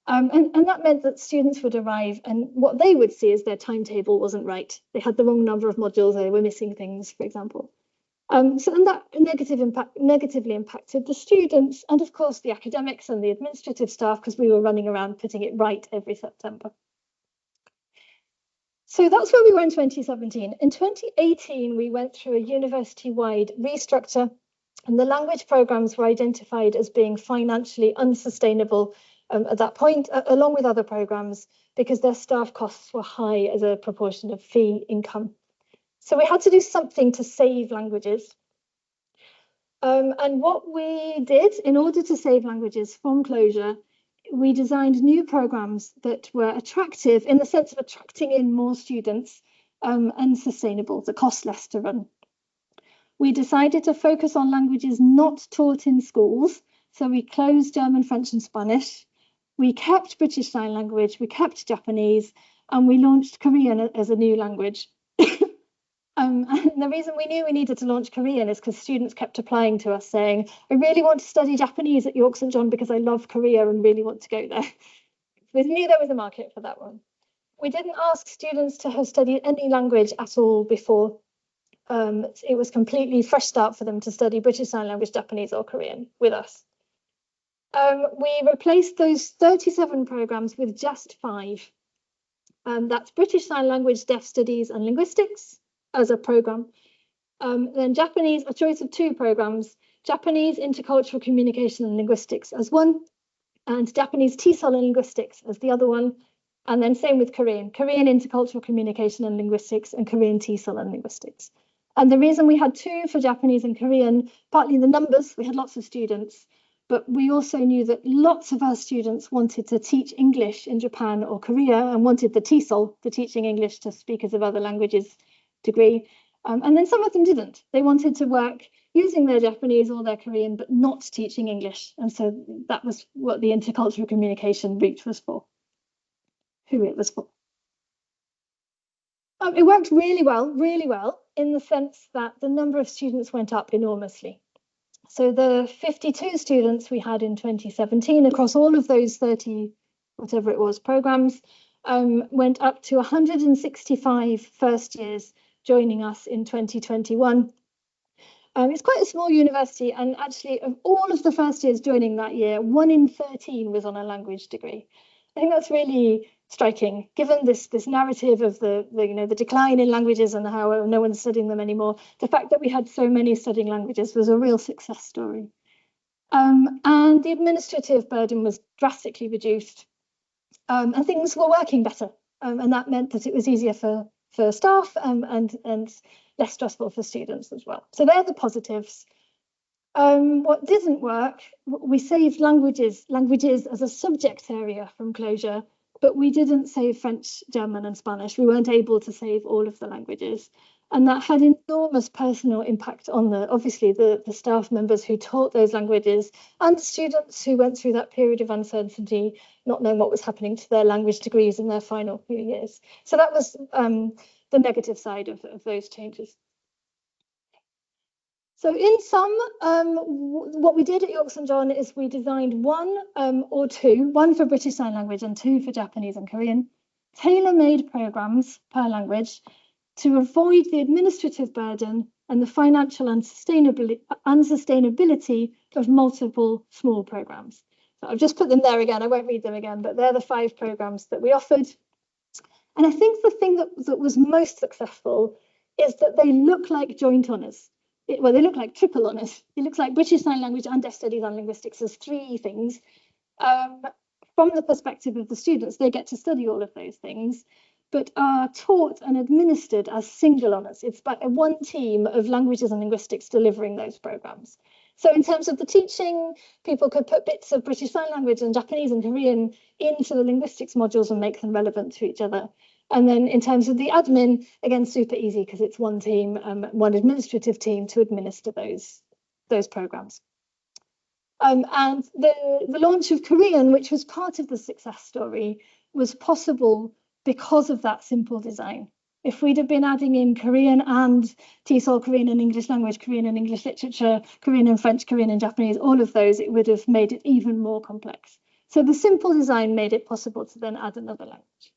And that meant that students would arrive and what they would see is their timetable wasn't right. They had the wrong number of modules, they were missing things, for example. And that negatively impacted the students and, of course, the academics and the administrative staff because we were running around putting it right every September. So that's where we were in 2017. In 2018, we went through a university-wide restructure, and the language programs were identified as being financially unsustainable at that point, along with other programs, because their staff costs were high as a proportion of fee income. So we had to do something to save languages. And what we did in order to save languages from closure, we designed new programs that were attractive in the sense of attracting in more students and sustainable, that cost less to run. We decided to focus on languages not taught in schools. So we closed German, French and Spanish. We kept British Sign Language, we kept Japanese, and we launched Korean as a new language. And the reason we knew we needed to launch Korean is because students kept applying to us saying, I really want to study Japanese at York St John because I love Korea and really want to go there. We knew there was a market for that one. We didn't ask students to have studied any language at all before. It was completely fresh start for them to study British Sign Language, Japanese or Korean with us. We replaced those 37 programs with just 5. That's British Sign Language, Deaf Studies and Linguistics as a program. Then Japanese, a choice of 2 programs, Japanese Intercultural Communication and Linguistics as one, and Japanese TESOL and Linguistics as the other one. And then same with Korean, Korean Intercultural Communication and Linguistics and Korean TESOL and Linguistics. And the reason we had 2 for Japanese and Korean, partly the numbers, we had lots of students, but we also knew that lots of our students wanted to teach English in Japan or Korea and wanted the TESOL, the Teaching English to Speakers of Other Languages degree. And then some of them didn't. They wanted to work using their Japanese or their Korean, but not teaching English. And so that was what the intercultural communication route was for, who it was for. It worked really well, in the sense that the number of students went up enormously. So the 52 students we had in 2017 across all of those 30, whatever it was, programs, went up to 165 first years joining us in 2021. It's quite a small university, and actually of all of the first years joining that year, 1 in 13 was on a language degree. I think that's really striking, given this narrative of the decline in languages and how no one's studying them anymore. The fact that we had so many studying languages was a real success story. And the administrative burden was drastically reduced, and things were working better. And that meant that it was easier for staff and less stressful for students as well. So they're the positives. What didn't work, we saved languages as a subject area from closure, but we didn't save French, German and Spanish. We weren't able to save all of the languages. And that had enormous personal impact on obviously the staff members who taught those languages and students who went through that period of uncertainty, not knowing what was happening to their language degrees in their final few years. So that was the negative side of those changes. So in sum, what we did at York St John is we designed 1 or 2, 1 for British Sign Language and 2 for Japanese and Korean, tailor-made programs per language to avoid the administrative burden and the financial unsustainability of multiple small programs. So I've just put them there again, I won't read them again, but they're the 5 programs that we offered. And I think the thing that was most successful is that they look like joint honours. Well, they look like triple honours. It looks like British Sign Language and Deaf Studies and Linguistics as 3 things. From the perspective of the students, they get to study all of those things, but are taught and administered as single honours. It's by 1 team of languages and linguistics delivering those programmes. So in terms of the teaching, people could put bits of British Sign Language and Japanese and Korean into the linguistics modules and make them relevant to each other. And then in terms of the admin, again, super easy because it's 1 team, 1 administrative team to administer those programs. And the launch of Korean, which was part of the success story, was possible because of that simple design. If we'd have been adding in Korean and TESOL, Korean and English language, Korean and English literature, Korean and French, Korean and Japanese, all of those, it would have made it even more complex. So the simple design made it possible to then add another language.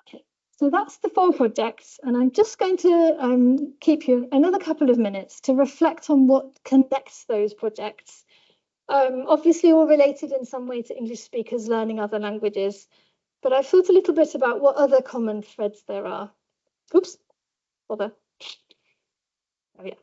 Okay, so that's the 4 projects, and I'm just going to keep you another couple of minutes to reflect on what connects those projects. Obviously all related in some way to English speakers learning other languages, but I've thought a little bit about what other common threads there are. Oops, bother. Oh yeah.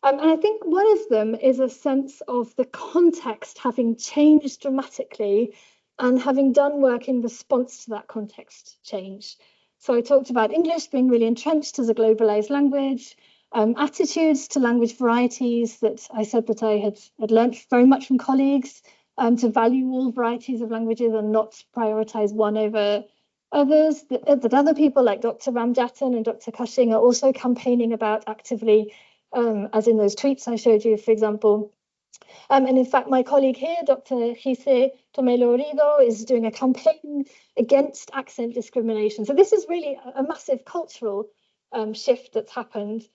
And I think one of them is a sense of the context having changed dramatically and having done work in response to that context change. So I talked about English being really entrenched as a globalized language, attitudes to language varieties that I said that I had learned very much from colleagues, to value all varieties of languages and not prioritize one over others, that other people like Dr. Ramjatan and Dr. Cushing are also campaigning about actively, as in those tweets I showed you, for example. And in fact, my colleague here, Dr. Hise Tomelo-Origo, is doing a campaign against accent discrimination. So this is really a massive cultural shift that's happened.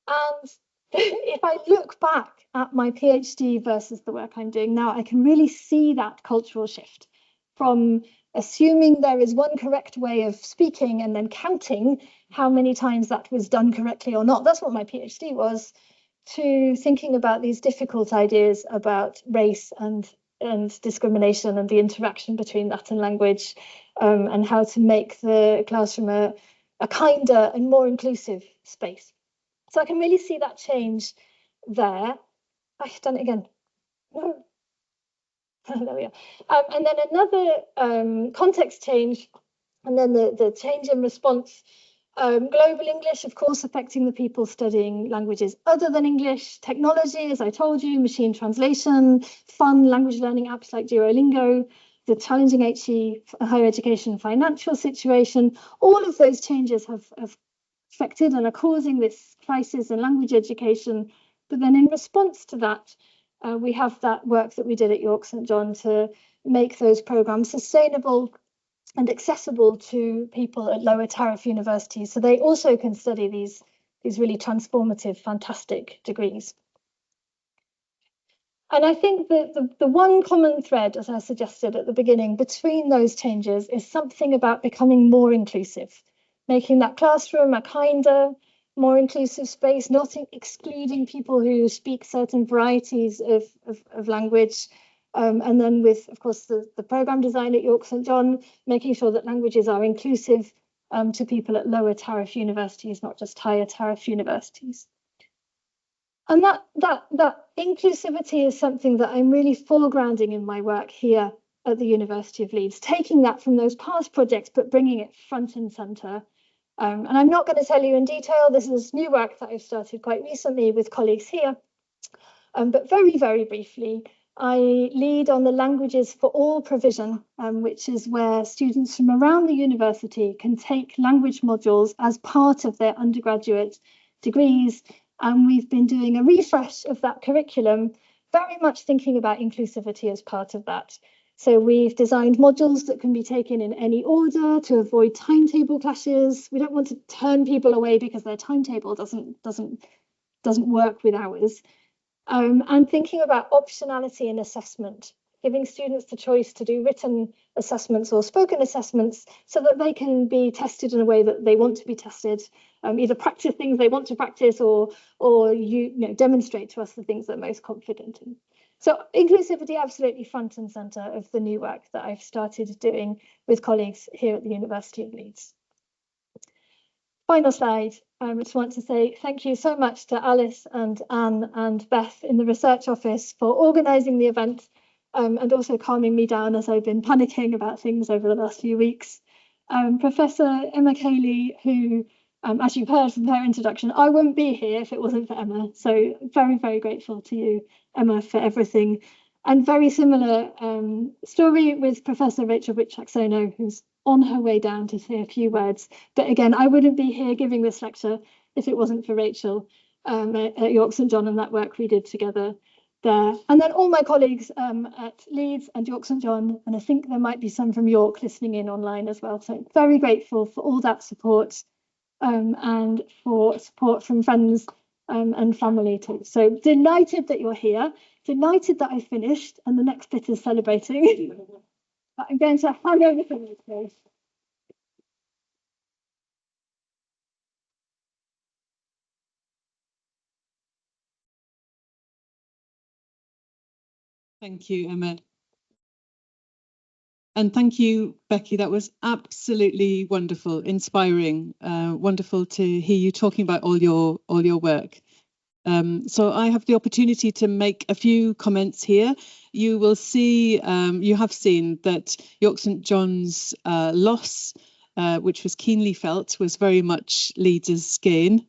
And if I look back at my PhD versus the work I'm doing now, I can really see that cultural shift from assuming there is one correct way of speaking and then counting how many times that was done correctly or not. That's what my PhD was, to thinking about these difficult ideas about race and discrimination and the interaction between that and language, and how to make the classroom a kinder and more inclusive space. So I can really see that change there. I've done it again. No. There we are. And then another context change, and then the change in response. Global English, of course, affecting the people studying languages other than English. Technology, as I told you, machine translation, fun language learning apps like Duolingo, the challenging HE higher education financial situation. All of those changes have affected and are causing this crisis in language education. But then in response to that, we have that work that we did at York St John to make those programs sustainable and accessible to people at lower tariff universities, so they also can study these really transformative, fantastic degrees. And I think that the one common thread, as I suggested at the beginning, between those changes is something about becoming more inclusive, making that classroom a kinder, more inclusive space, not excluding people who speak certain varieties of language. And then with, of course, the programme design at York St John, making sure that languages are inclusive to people at lower tariff universities, not just higher tariff universities. And that inclusivity is something that I'm really foregrounding in my work here at the University of Leeds, taking that from those past projects, but bringing it front and centre. And I'm not going to tell you in detail, this is new work that I've started quite recently with colleagues here. But very, very briefly, I lead on the Languages for All provision, which is where students from around the university can take language modules as part of their undergraduate degrees. And we've been doing a refresh of that curriculum, very much thinking about inclusivity as part of that. So we've designed modules that can be taken in any order to avoid timetable clashes. We don't want to turn people away because their timetable doesn't work with ours. And thinking about optionality in assessment, giving students the choice to do written assessments or spoken assessments so that they can be tested in a way that they want to be tested, either practice things they want to practice or demonstrate to us the things they're most confident in. So inclusivity absolutely front and centre of the new work that I've started doing with colleagues here at the University of Leeds. Final slide. I just want to say thank you so much to Alice and Anne and Beth in the research office for organising the event, and also calming me down as I've been panicking about things over the last few weeks. Professor Emma Cayley, who, as you've heard from her introduction, I wouldn't be here if it wasn't for Emma. So very, very grateful to you, Emma, for everything. And very similar story with Professor Rachel Wicaksono, who's on her way down to say a few words. But again, I wouldn't be here giving this lecture if it wasn't for Rachel at York St John and that work we did together. there. And then all my colleagues at Leeds and York St John, and I think there might be some from York listening in online as well. So very grateful for all that support and for support from friends and family too. So delighted that you're here, delighted that I finished, and the next bit is celebrating. But I'm going to hand over to you, please. Thank you, Emma. And thank you, Becky. That was absolutely wonderful, inspiring, wonderful to hear you talking about all your work. So I have the opportunity to make a few comments here. You will see, you have seen that York St John's loss, which was keenly felt, was very much Leeds' gain.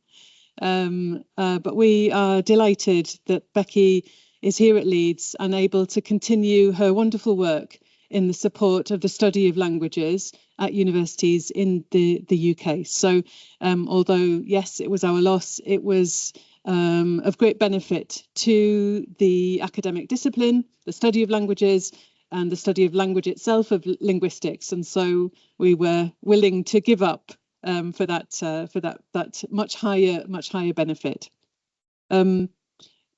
But we are delighted that Becky is here at Leeds and able to continue her wonderful work in the support of the study of languages at universities in the UK. So although, yes, it was our loss, it was of great benefit to the academic discipline, the study of languages, and the study of language itself, of linguistics. And so we were willing to give up for that much higher benefit.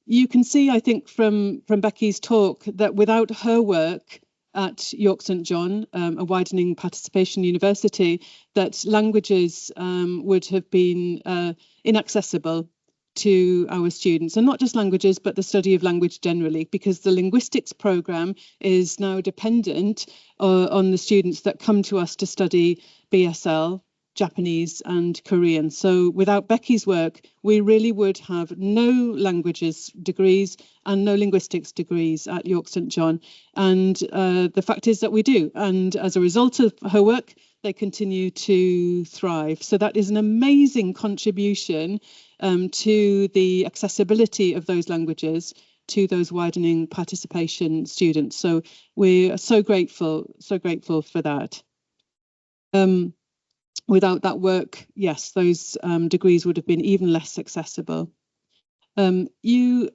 You can see, I think, from Becky's talk that without her work at York St John, a widening participation university, that languages would have been inaccessible to our students, and not just languages, but the study of language generally, because the linguistics programme is now dependent on the students that come to us to study BSL, Japanese and Korean. So without Becky's work, we really would have no languages degrees and no linguistics degrees at York St John. And the fact is that we do. And as a result of her work, they continue to thrive. So that is an amazing contribution to the accessibility of those languages to those widening participation students. So we are so grateful for that. Without that work, yes, those degrees would have been even less accessible. You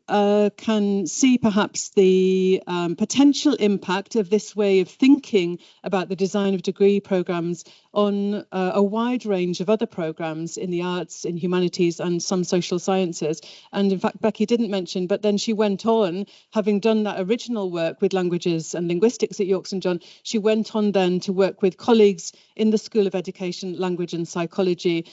can see perhaps the potential impact of this way of thinking about the design of degree programmes on a wide range of other programmes in the arts, in humanities and some social sciences. And in fact, Becky didn't mention, but then she went on, having done that original work with languages and linguistics at York St John, she went on then to work with colleagues in the School of Education, Language and Psychology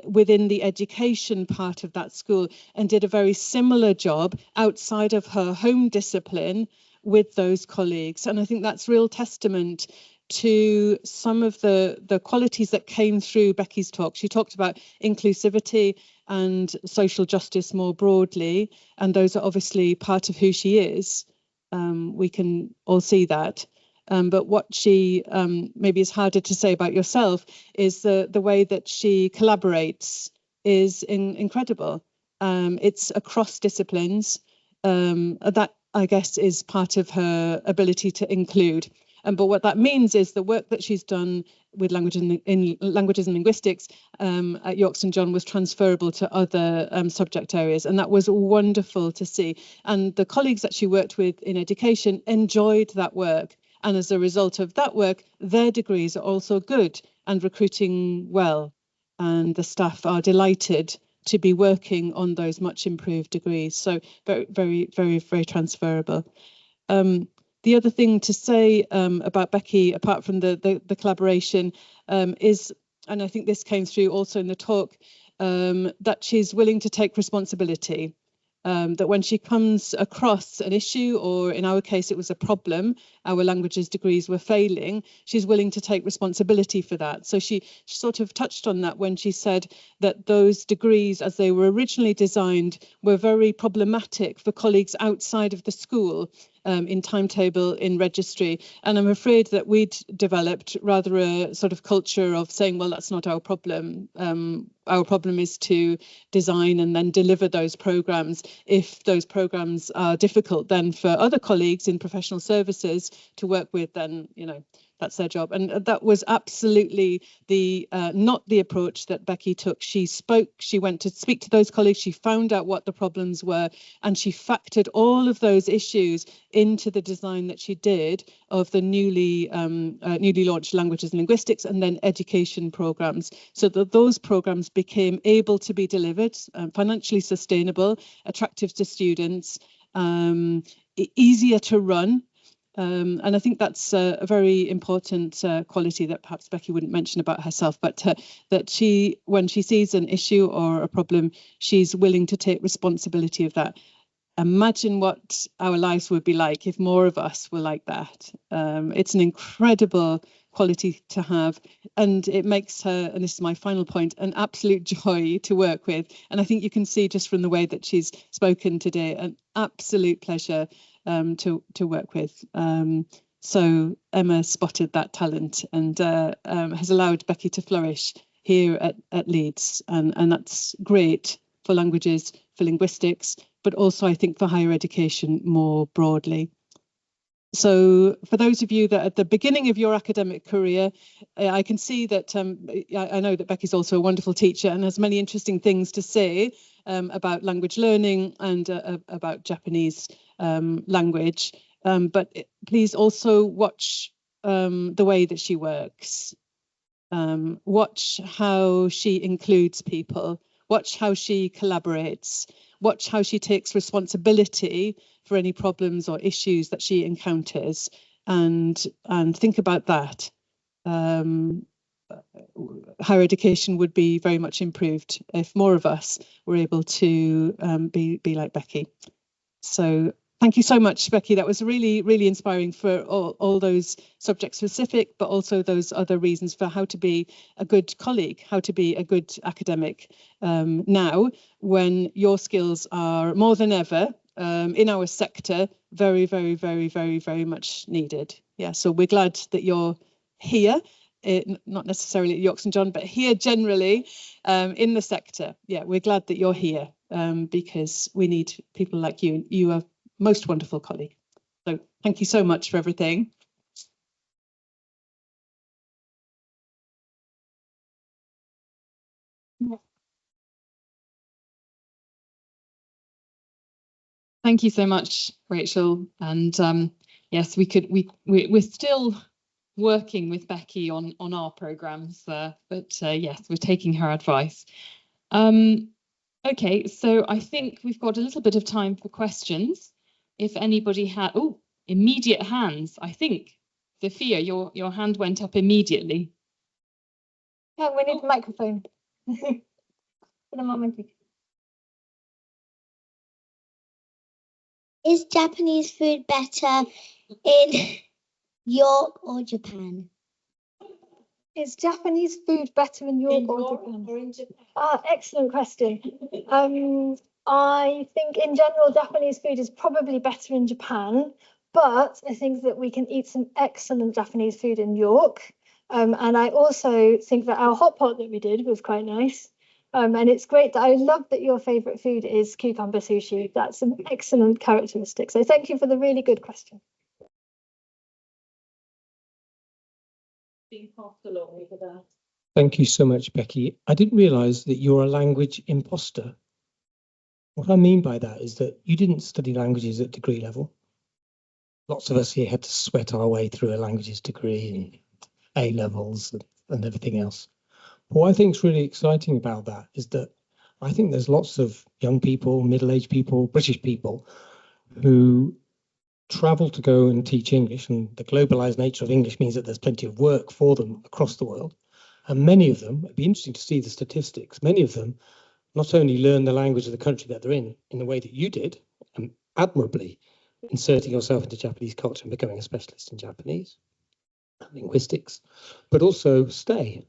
within the education part of that school, and did a very similar job outside of her home discipline with those colleagues. And I think that's real testament to some of the qualities that came through Becky's talk. She talked about inclusivity and social justice more broadly, and those are obviously part of who she is. We can all see that. But what she maybe is harder to say about yourself is the way that she collaborates is incredible. It's across disciplines. That, I guess, is part of her ability to include. But what that means is the work that she's done with languages and linguistics at York St John was transferable to other subject areas. And that was wonderful to see. And the colleagues that she worked with in education enjoyed that work. And as a result of that work, their degrees are also good and recruiting well. And the staff are delighted to be working on those much improved degrees. So very, very, very, very transferable. The other thing to say about Becky, apart from the collaboration, is, and I think this came through also in the talk, that she's willing to take responsibility. That when she comes across an issue, or in our case it was a problem, our languages degrees were failing, she's willing to take responsibility for that. So she sort of touched on that when she said that those degrees, as they were originally designed, were very problematic for colleagues outside of the school, in timetable, in registry. And I'm afraid that we'd developed rather a sort of culture of saying, well, that's not our problem. our problem is to design and then deliver those programs. If those programs are difficult then for other colleagues in professional services to work with, then that's their job. And that was absolutely the not the approach that Becky took. She went to speak to those colleagues, she found out what the problems were, and she factored all of those issues into the design that she did of the newly launched languages and linguistics and then education programs, so that those programs became able to be delivered, financially sustainable, attractive to students, easier to run. And I think that's a very important quality that perhaps Becky wouldn't mention about herself, but that when she sees an issue or a problem, she's willing to take responsibility of that. Imagine what our lives would be like if more of us were like that. It's an incredible quality to have, and it makes her, and this is my final point, an absolute joy to work with. And I think you can see just from the way that she's spoken today, an absolute pleasure to work with. So Emma spotted that talent and has allowed Becky to flourish here at Leeds, and that's great for languages, for linguistics, but also I think for higher education more broadly. So for those of you that at the beginning of your academic career, I can see that I know that Becky's also a wonderful teacher and has many interesting things to say about language learning and about Japanese language. But please also watch the way that she works. Watch how she includes people. Watch how she collaborates. Watch how she takes responsibility for any problems or issues that she encounters, and think about that. Higher education would be very much improved if more of us were able to be like Becky. So thank you so much, Becky. That was really, really inspiring for all those subject specific, but also those other reasons for how to be a good colleague, how to be a good academic now, when your skills are more than ever in our sector very, very, very, very, very much needed. Yeah, so we're glad that you're here. Not necessarily at York St John, but here generally in the sector. Yeah, we're glad that you're here because we need people like you. You are most wonderful colleague. So thank you so much for everything. Thank you so much, Rachel. And yes, we're still working with Becky on our programs, but yes, we're taking her advice. Okay, so I think we've got a little bit of time for questions. If anybody had, immediate hands. I think, Sophia, your hand went up immediately. Yeah, we need the microphone. For the moment. Is Japanese food better in York or Japan? Is Japanese food better in York or Japan? Excellent question. I think in general Japanese food is probably better in Japan, but I think that we can eat some excellent Japanese food in York. And I also think that our hot pot that we did was quite nice. And it's great that I love that your favourite food is cucumber sushi. That's an excellent characteristic. So thank you for the really good question. Thank you so much, Becky. I didn't realise that you're a language imposter. What I mean by that is that you didn't study languages at degree level. Lots of us here had to sweat our way through a languages degree and A levels and everything else. But what I think is really exciting about that is that I think there's lots of young people, middle-aged people, British people who travel to go and teach English, and the globalized nature of English means that there's plenty of work for them across the world. And many of them, it'd be interesting to see the statistics, many of them not only learn the language of the country that they're in the way that you did, and admirably inserting yourself into Japanese culture and becoming a specialist in Japanese linguistics, but also stay.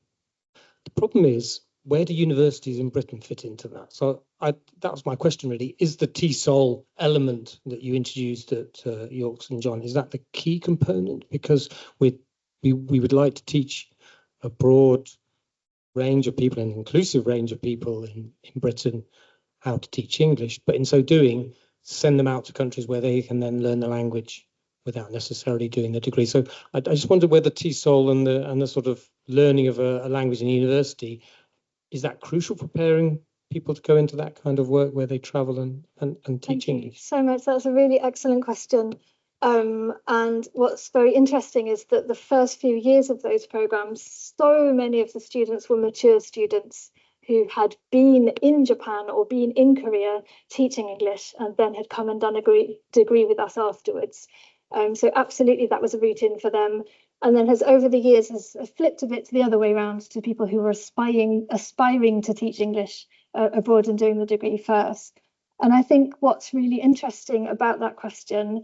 The problem is, where do universities in Britain fit into that? So that was my question really. Is the TESOL element that you introduced at York St John, is that the key component? Because we would like to teach a broad range of people, an inclusive range of people in Britain, how to teach English, but in so doing, send them out to countries where they can then learn the language without necessarily doing the degree. So I just wondered whether TESOL and the sort of learning of a language in university, is that crucial for preparing people to go into that kind of work where they travel and teach English? Thank you so much. That's a really excellent question. And what's very interesting is that the first few years of those programs, so many of the students were mature students who had been in Japan or been in Korea teaching English and then had come and done a degree with us afterwards. So absolutely that was a route in for them. And then has over the years has flipped a bit to the other way around to people who were aspiring to teach English abroad and doing the degree first. And I think what's really interesting about that question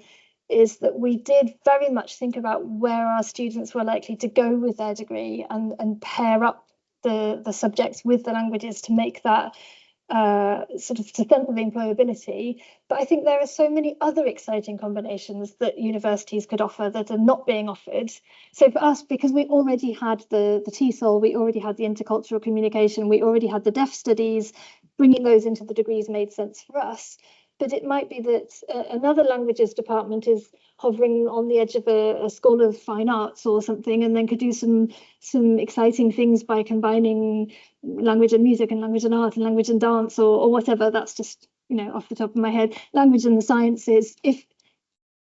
is that we did very much think about where our students were likely to go with their degree and pair up the subjects with the languages to make that sort of to sense of employability. But I think there are so many other exciting combinations that universities could offer that are not being offered. So for us, because we already had the TESOL, we already had the intercultural communication, we already had the deaf studies, bringing those into the degrees made sense for us. But it might be that another languages department is hovering on the edge of a school of fine arts or something, and then could do some exciting things by combining language and music and language and art and language and dance or whatever. That's just, you know, off the top of my head. Language and the sciences. If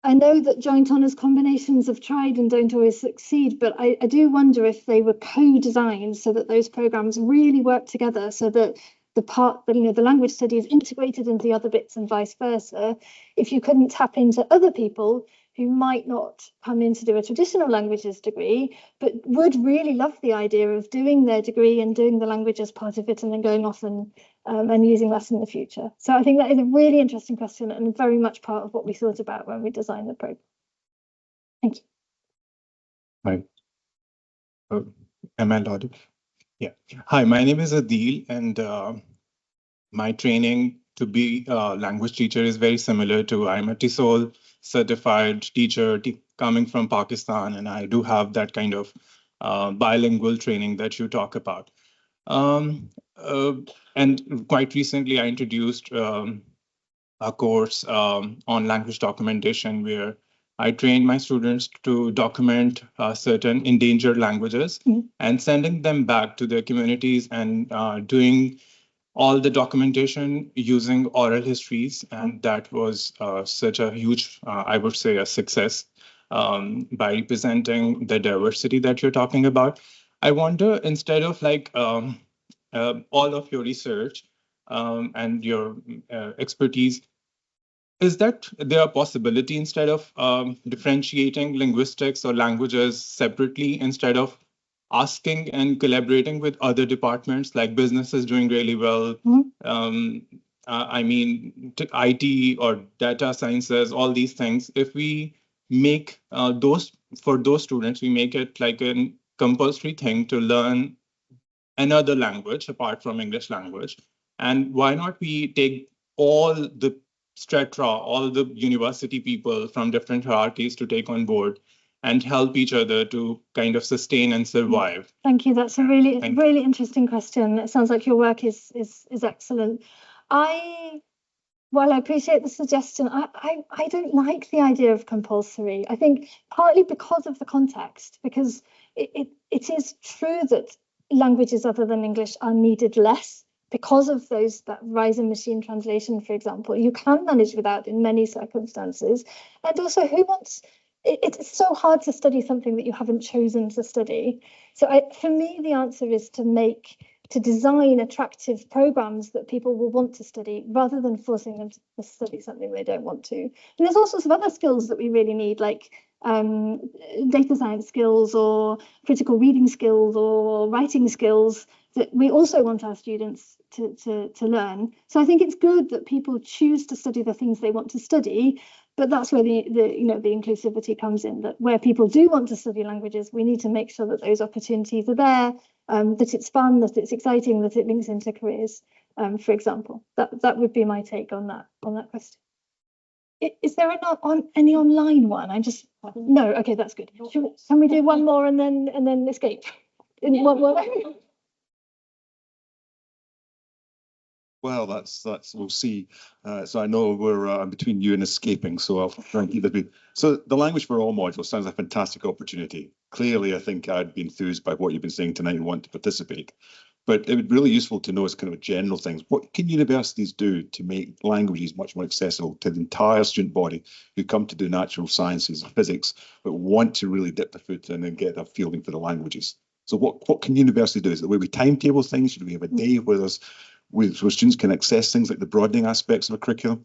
I know that joint honours combinations have tried and don't always succeed, but I do wonder if they were co-designed so that those programmes really work together, so that the language study is integrated into the other bits and vice versa. If you couldn't tap into other people who might not come in to do a traditional languages degree, but would really love the idea of doing their degree and doing the language as part of it and then going off and using that in the future. So I think that is a really interesting question and very much part of what we thought about when we designed the program. Thank you. Hi. Am I audible? Yeah. Hi, my name is Adil, and my training to be a language teacher is very similar to I'm a TESOL certified teacher coming from Pakistan, and I do have that kind of bilingual training that you talk about. And quite recently, I introduced a course on language documentation where I trained my students to document certain endangered languages and sending them back to their communities and doing all the documentation using oral histories. And that was such a huge, I would say, a success by representing the diversity that you're talking about. I wonder, instead of like all of your research and your expertise, is that there a possibility instead of differentiating linguistics or languages separately, instead of asking and collaborating with other departments, like business is doing really well? I mean, IT or data sciences, all these things, if we make for those students, we make it like a compulsory thing to learn another language apart from English language. And why not we take all the strata, all the university people from different hierarchies to take on board and help each other to kind of sustain and survive? Thank you. That's a really interesting question. It sounds like your work is excellent. While I appreciate the suggestion, I don't like the idea of compulsory. I think partly because of the context, because it is true that languages other than English are needed less because of that rise in machine translation, for example. You can manage without in many circumstances. And also, it's so hard to study something that you haven't chosen to study. So for me, the answer is to design attractive programs that people will want to study rather than forcing them to study something they don't want to. And there's all sorts of other skills that we really need, like data science skills or critical reading skills or writing skills that we also want our students to learn. So I think it's good that people choose to study the things they want to study, but that's where the inclusivity comes in, that where people do want to study languages, we need to make sure that those opportunities are there, that it's fun, that it's exciting, that it links into careers, for example. That would be my take on that question. Is there any online one? No. Okay, that's good. Can we do one more and then escape? One more? Well, that's we'll see. So I know we're between you and escaping, so I'll try and keep this brief. So the Language for All module sounds like a fantastic opportunity. Clearly, I think I'd be enthused by what you've been saying tonight and want to participate. But it would be really useful to know as kind of general things. What can universities do to make languages much more accessible to the entire student body who come to do natural sciences and physics, but want to really dip their foot in and get a feeling for the languages? So what can university do? Is it the way we timetable things? Should we have a day where students can access things like the broadening aspects of a curriculum?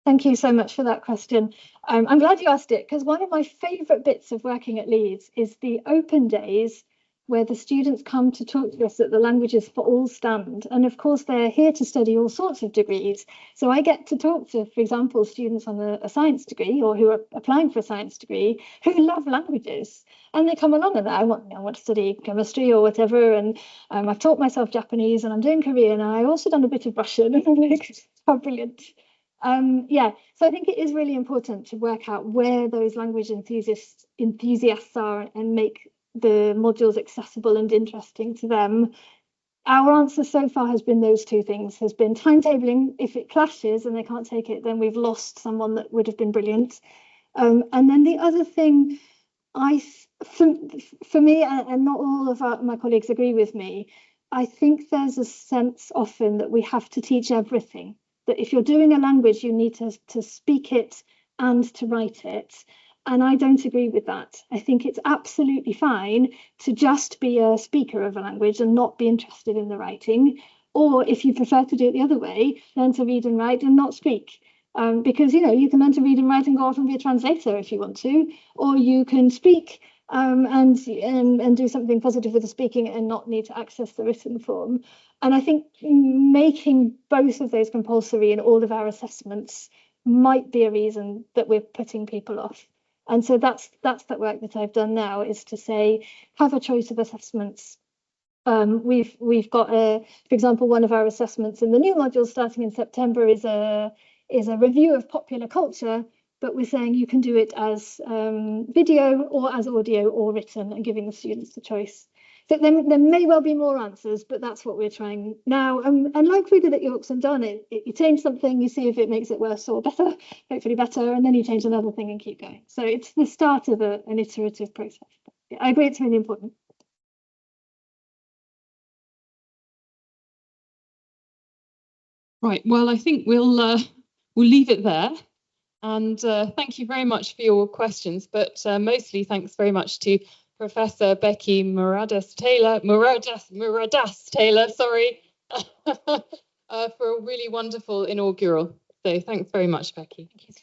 Thank you so much for that question. I'm glad you asked it, because one of my favourite bits of working at Leeds is the open days where the students come to talk to us at the Languages for All stand. And of course, they're here to study all sorts of degrees. So I get to talk to, for example, students on a science degree or who are applying for a science degree who love languages. And they come along and I want to study chemistry or whatever. And I've taught myself Japanese and I'm doing Korean. And I also done a bit of Russian. And I'm like, how brilliant. Yeah, so I think it is really important to work out where those language enthusiasts are and make the modules accessible and interesting to them. Our answer so far has been those two things, has been timetabling. If it clashes and they can't take it, then we've lost someone that would have been brilliant. And then the other thing, for me, and not all of my colleagues agree with me, I think there's a sense often that we have to teach everything. That if you're doing a language, you need to speak it and to write it. And I don't agree with that. I think it's absolutely fine to just be a speaker of a language and not be interested in the writing. Or if you prefer to do it the other way, learn to read and write and not speak. Because, you can learn to read and write and go off and be a translator if you want to, or you can speak and do something positive with the speaking and not need to access the written form. And I think making both of those compulsory in all of our assessments might be a reason that we're putting people off. And so that's the work that I've done now, is to say, have a choice of assessments. We've got for example, one of our assessments in the new module starting in September is a review of popular culture, but we're saying you can do it as video or as audio or written, and giving the students the choice. So there may well be more answers, but that's what we're trying now. And like we did at Yorks and Done, you change something, you see if it makes it worse or better, hopefully better, and then you change another thing and keep going. So it's the start of an iterative process. But I agree, it's really important. Right, well, I think we'll leave it there. And thank you very much for your questions, but mostly thanks very much to Professor Becky Muradás-Taylor, sorry, for a really wonderful inaugural. So thanks very much, Becky. Thank you.